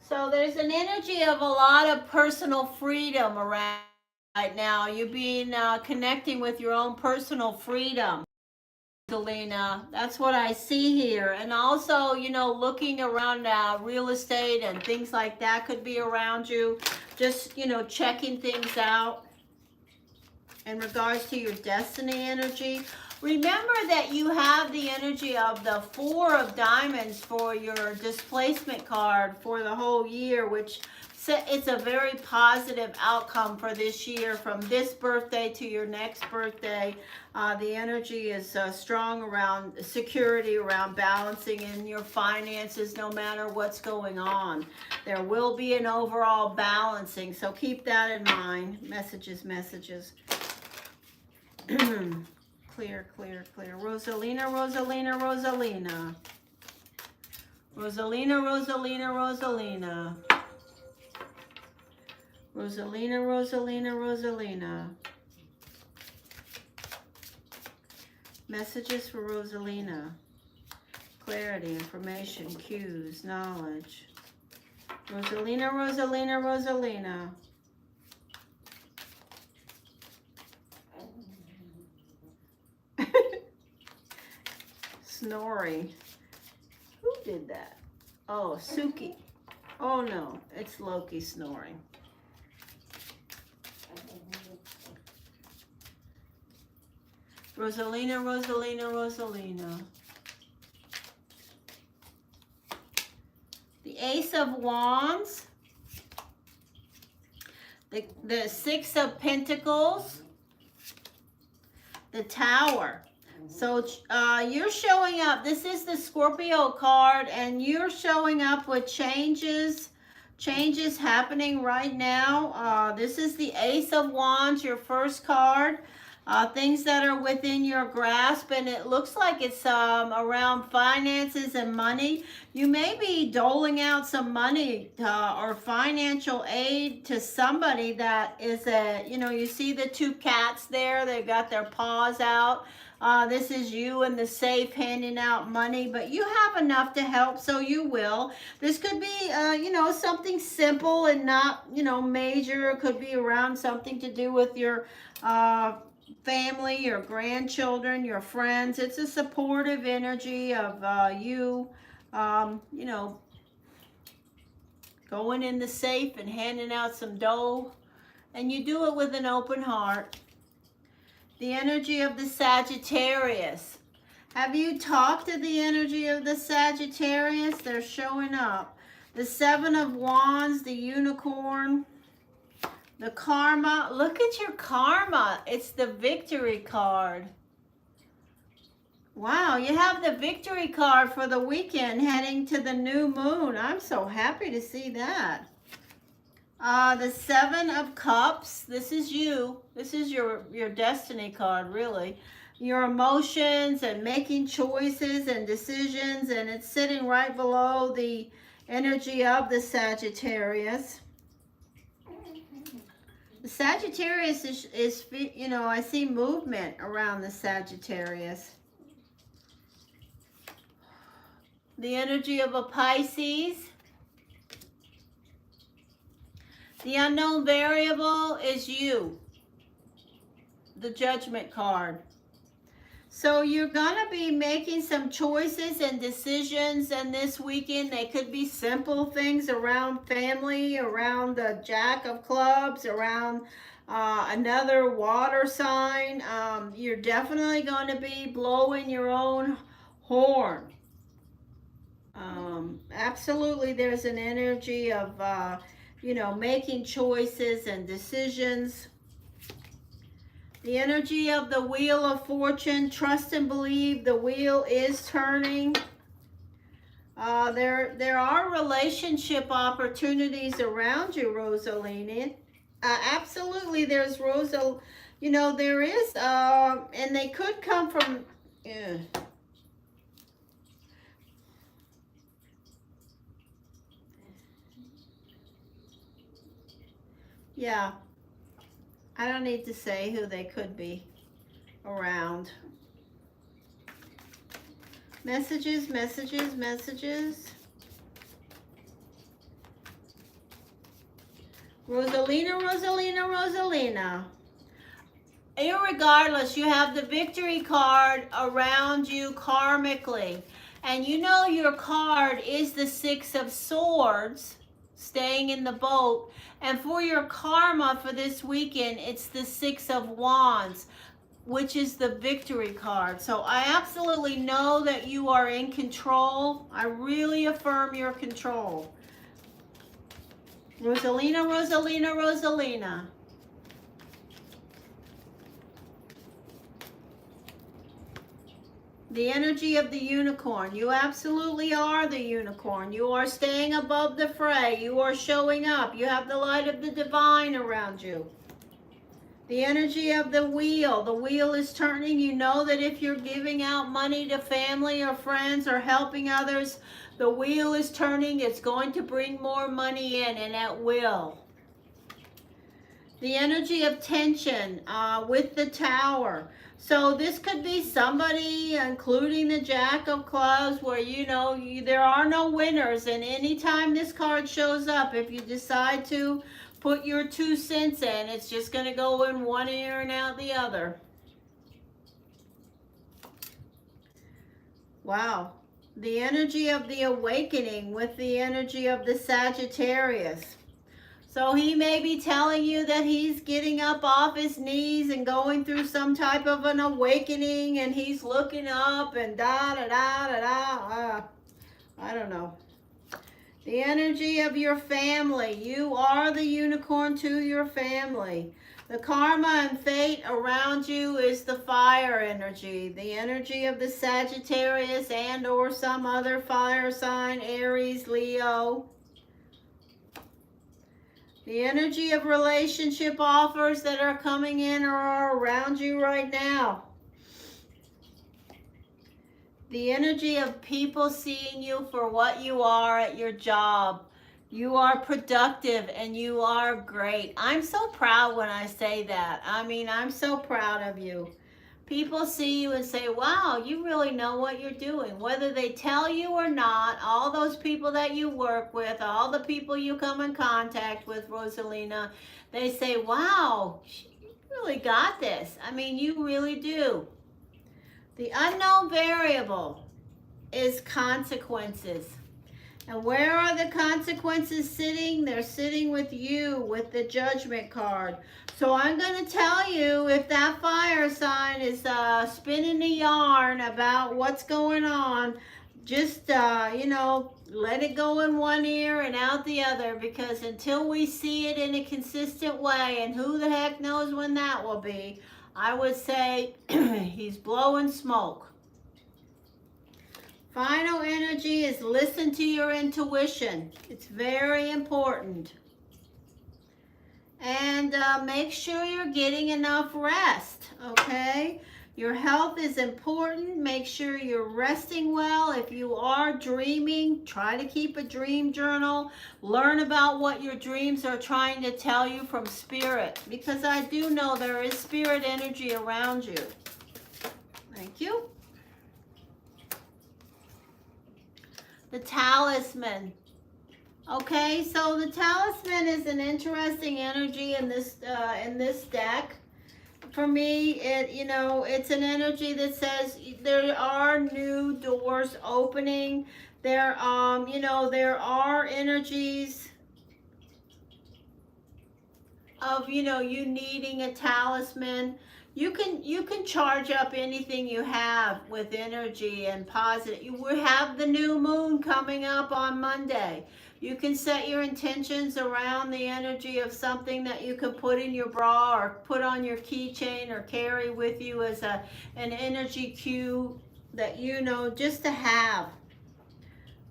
So there's an energy of a lot of personal freedom around right now. You being connecting with your own personal freedom, Selena. That's what I see here. And also, you know, looking around real estate and things like that could be around you. Just, you know, checking things out in regards to your destiny energy. Remember that you have the energy of the Four of Diamonds for your displacement card for the whole year, which it's a very positive outcome for this year from this birthday to your next birthday. The energy is strong around security, around balancing in your finances no matter what's going on. There will be an overall balancing, so keep that in mind. Messages. Clear. Rosalina. Rosalina. Messages for Rosalina. Clarity, information, cues, knowledge. Rosalina. snoring. Who did that? Oh, Suki. Oh no, it's Loki snoring. Rosalina, Rosalina, Rosalina. The Ace of Wands. The Six of Pentacles. The Tower. So you're showing up. This is the Scorpio card, and you're showing up with changes happening right now. This is the Ace of Wands, your first card. Things that are within your grasp, and it looks like it's around finances and money. You may be doling out some money or financial aid to somebody that is you see the two cats there, they've got their paws out. This is you in the safe handing out money, but you have enough to help, so you will. This could be, something simple and not, major. It could be around something to do with your family, your grandchildren, your friends. It's a supportive energy of you, going in the safe and handing out some dough, and you do it with an open heart. The energy of the Sagittarius. Have you talked to the energy of the Sagittarius? They're showing up. The Seven of Wands, the Unicorn, the Karma. Look at your Karma. It's the Victory card. Wow, you have the Victory card for the weekend heading to the new moon. I'm so happy to see that. The Seven of Cups. This is you. This is your destiny card, really. Your emotions and making choices and decisions, and it's sitting right below the energy of the Sagittarius. The Sagittarius is I see movement around the Sagittarius. The energy of a Pisces. The unknown variable is you, the Judgment card. So you're going to be making some choices and decisions, and this weekend they could be simple things around family, around the Jack of Clubs, around another water sign. You're definitely going to be blowing your own horn. Absolutely, there's an energy of making choices and decisions. The energy of the Wheel of Fortune. Trust and believe the wheel is turning. There are relationship opportunities around you, Rosalina. Absolutely, there's there is, and they could come from. Yeah, I don't need to say who they could be around. Messages, messages, messages. Rosalina, Rosalina, Rosalina. Irregardless, you have the Victory card around you karmically. And your card is the Six of Swords, staying in the boat. And for your karma for this weekend, it's the Six of Wands, which is the Victory card. So I absolutely know that you are in control. I really affirm your control. Rosalina, Rosalina, Rosalina. The energy of the unicorn. You absolutely are the unicorn. You are staying above the fray. You are showing up. You have the light of the divine around you. The energy of the wheel. The wheel is turning. You know that if you're giving out money to family or friends or helping others, the wheel is turning. It's going to bring more money in, and at will. The energy of tension with the Tower. So this could be somebody, including the Jack of Clubs, where there are no winners. And anytime this card shows up, if you decide to put your 2 cents in, it's just going to go in one ear and out the other. Wow. The energy of the awakening with the energy of the Sagittarius. So he may be telling you that he's getting up off his knees and going through some type of an awakening, and he's looking up and da da da da da. I don't know. The energy of your family. You are the unicorn to your family. The karma and fate around you is the fire energy. The energy of the Sagittarius and or some other fire sign, Aries, Leo. The energy of relationship offers that are coming in or are around you right now. The energy of people seeing you for what you are at your job. You are productive and you are great. I'm so proud when I say that. I mean, I'm so proud of you. People see you and say, wow, you really know what you're doing. Whether they tell you or not, all those people that you work with, all the people you come in contact with, Rosalina, they say, wow, you really got this. I mean, you really do. The unknown variable is consequences. And where are the consequences sitting? They're sitting with you with the Judgment card. So I'm going to tell you, if that fire sign is spinning a yarn about what's going on, just, let it go in one ear and out the other, because until we see it in a consistent way, and who the heck knows when that will be, I would say he's blowing smoke. Final energy is listen to your intuition. It's very important. And make sure you're getting enough rest, okay? Your health is important. Make sure you're resting well. If you are dreaming, try to keep a dream journal. Learn about what your dreams are trying to tell you from spirit, because I do know there is spirit energy around you. Thank you. The talisman. Okay, so the talisman is an interesting energy in this deck. For me, it's an energy that says there are new doors opening. There are energies of you needing a talisman. You can charge up anything you have with energy and positive. We have the new moon coming up on Monday. You can set your intentions around the energy of something that you can put in your bra or put on your keychain or carry with you as an energy cue that just to have.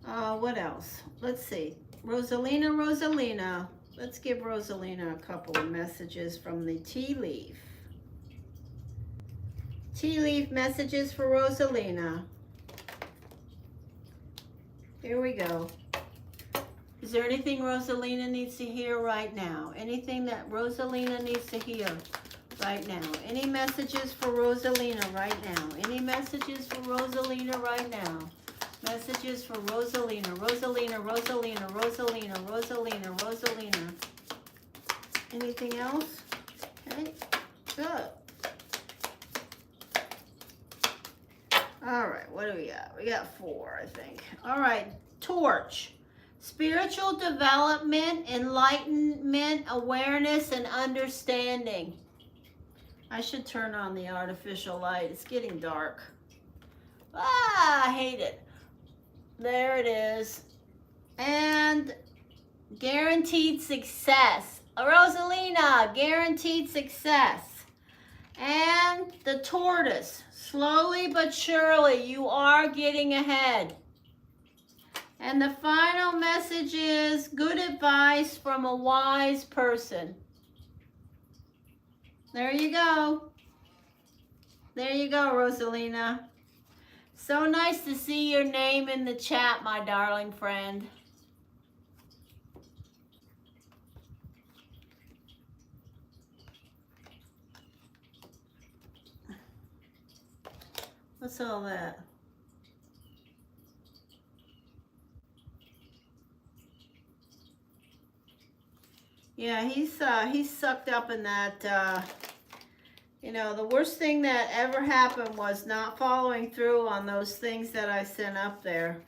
What else? Let's see. Rosalina. Let's give Rosalina a couple of messages from the tea leaf. Tea leaf messages for Rosalina. Here we go. Is there anything Rosalina needs to hear right now? Anything that Rosalina needs to hear right now? Any messages for Rosalina right now? Any messages for Rosalina right now? Messages for Rosalina. Rosalina. Anything else? Okay, good. All right, what do we got? We got 4, I think. All right, torch. Spiritual development, enlightenment, awareness, and understanding. I should turn on the artificial light. It's getting dark. I hate it. There it is. And guaranteed success. Rosalina, guaranteed success. And the tortoise. Slowly but surely, you are getting ahead. And the final message is good advice from a wise person. There you go. There you go, Rosalina. So nice to see your name in the chat, my darling friend. What's all that? Yeah, he's sucked up in that You know, the worst thing that ever happened was not following through on those things that I sent up there.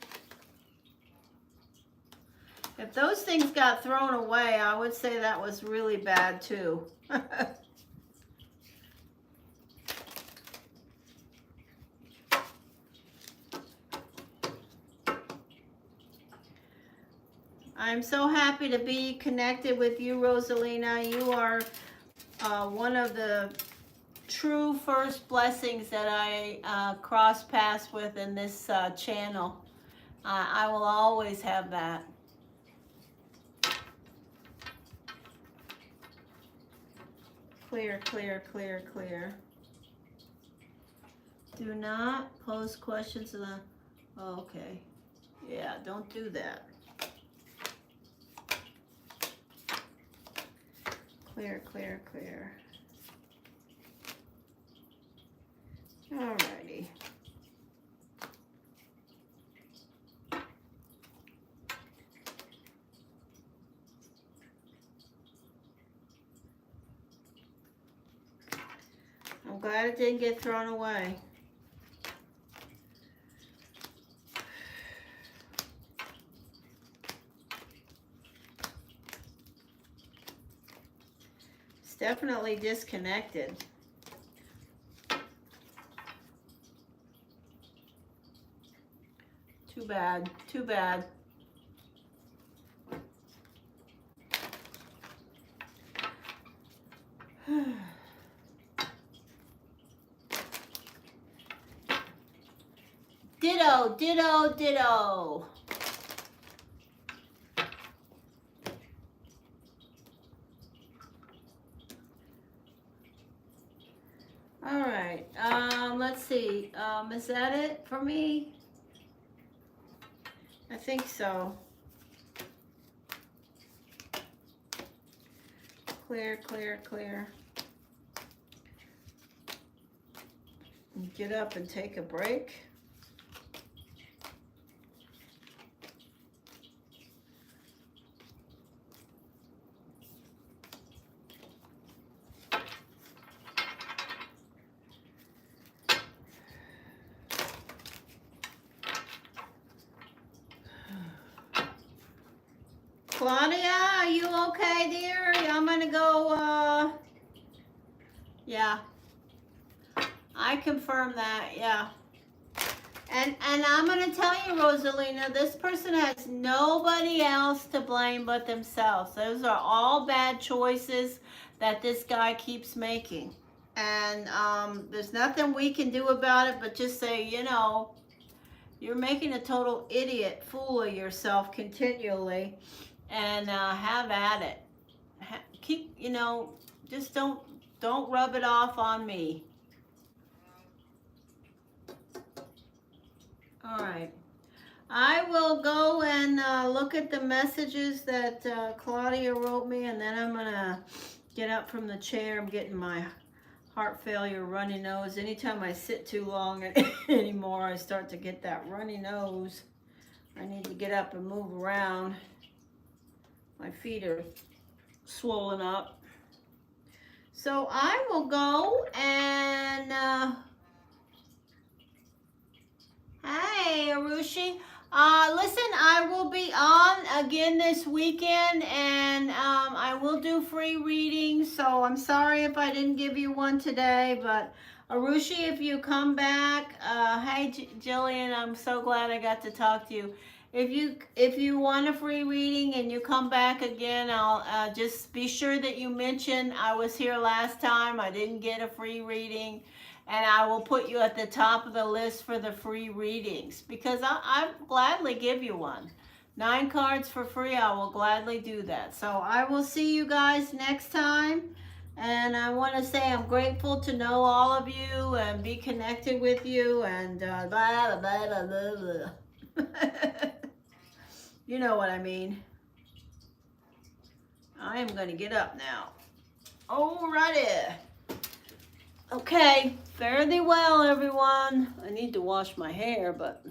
If those things got thrown away, I would say that was really bad too. I'm so happy to be connected with you, Rosalina. You are one of the true first blessings that I cross paths with in this channel. I will always have that. Clear, clear, clear, clear. Do not pose questions in the... Oh, okay. Yeah, don't do that. Clear, clear, clear. Alrighty. I'm glad it didn't get thrown away. It's definitely disconnected. Too bad, too bad. Ditto, ditto, ditto. All right, let's see. Is that it for me? I think so. Clear, clear, clear. Get up and take a break. Claudia, are you okay, dear? I'm gonna go, yeah. I confirm that, yeah. And I'm gonna tell you, Rosalina, this person has nobody else to blame but themselves. Those are all bad choices that this guy keeps making. And there's nothing we can do about it but just say, you know, you're making a total idiot fool of yourself continually. And have at it. Keep, you know, just don't rub it off on me. All right. I will go and look at the messages that Claudia wrote me, and then I'm going to get up from the chair. I'm getting my heart failure, runny nose. Anytime I sit too long anymore, I start to get that runny nose. I need to get up and move around. My feet are swollen up. So I will go and, hey, Arushi. Listen, I will be on again this weekend, and I will do free readings, so I'm sorry if I didn't give you one today, but Arushi, if you come back, hey, Jillian, I'm so glad I got to talk to you. If you want a free reading and you come back again, I'll just be sure that you mention I was here last time. I didn't get a free reading, and I will put you at the top of the list for the free readings because I'll gladly give you one. 9 cards for free. I will gladly do that. So I will see you guys next time. And I want to say I'm grateful to know all of you and be connected with you and blah, blah, blah, blah, blah. You know what I mean. I am going to get up now. Alrighty. Okay, fare thee well, everyone. I need to wash my hair, but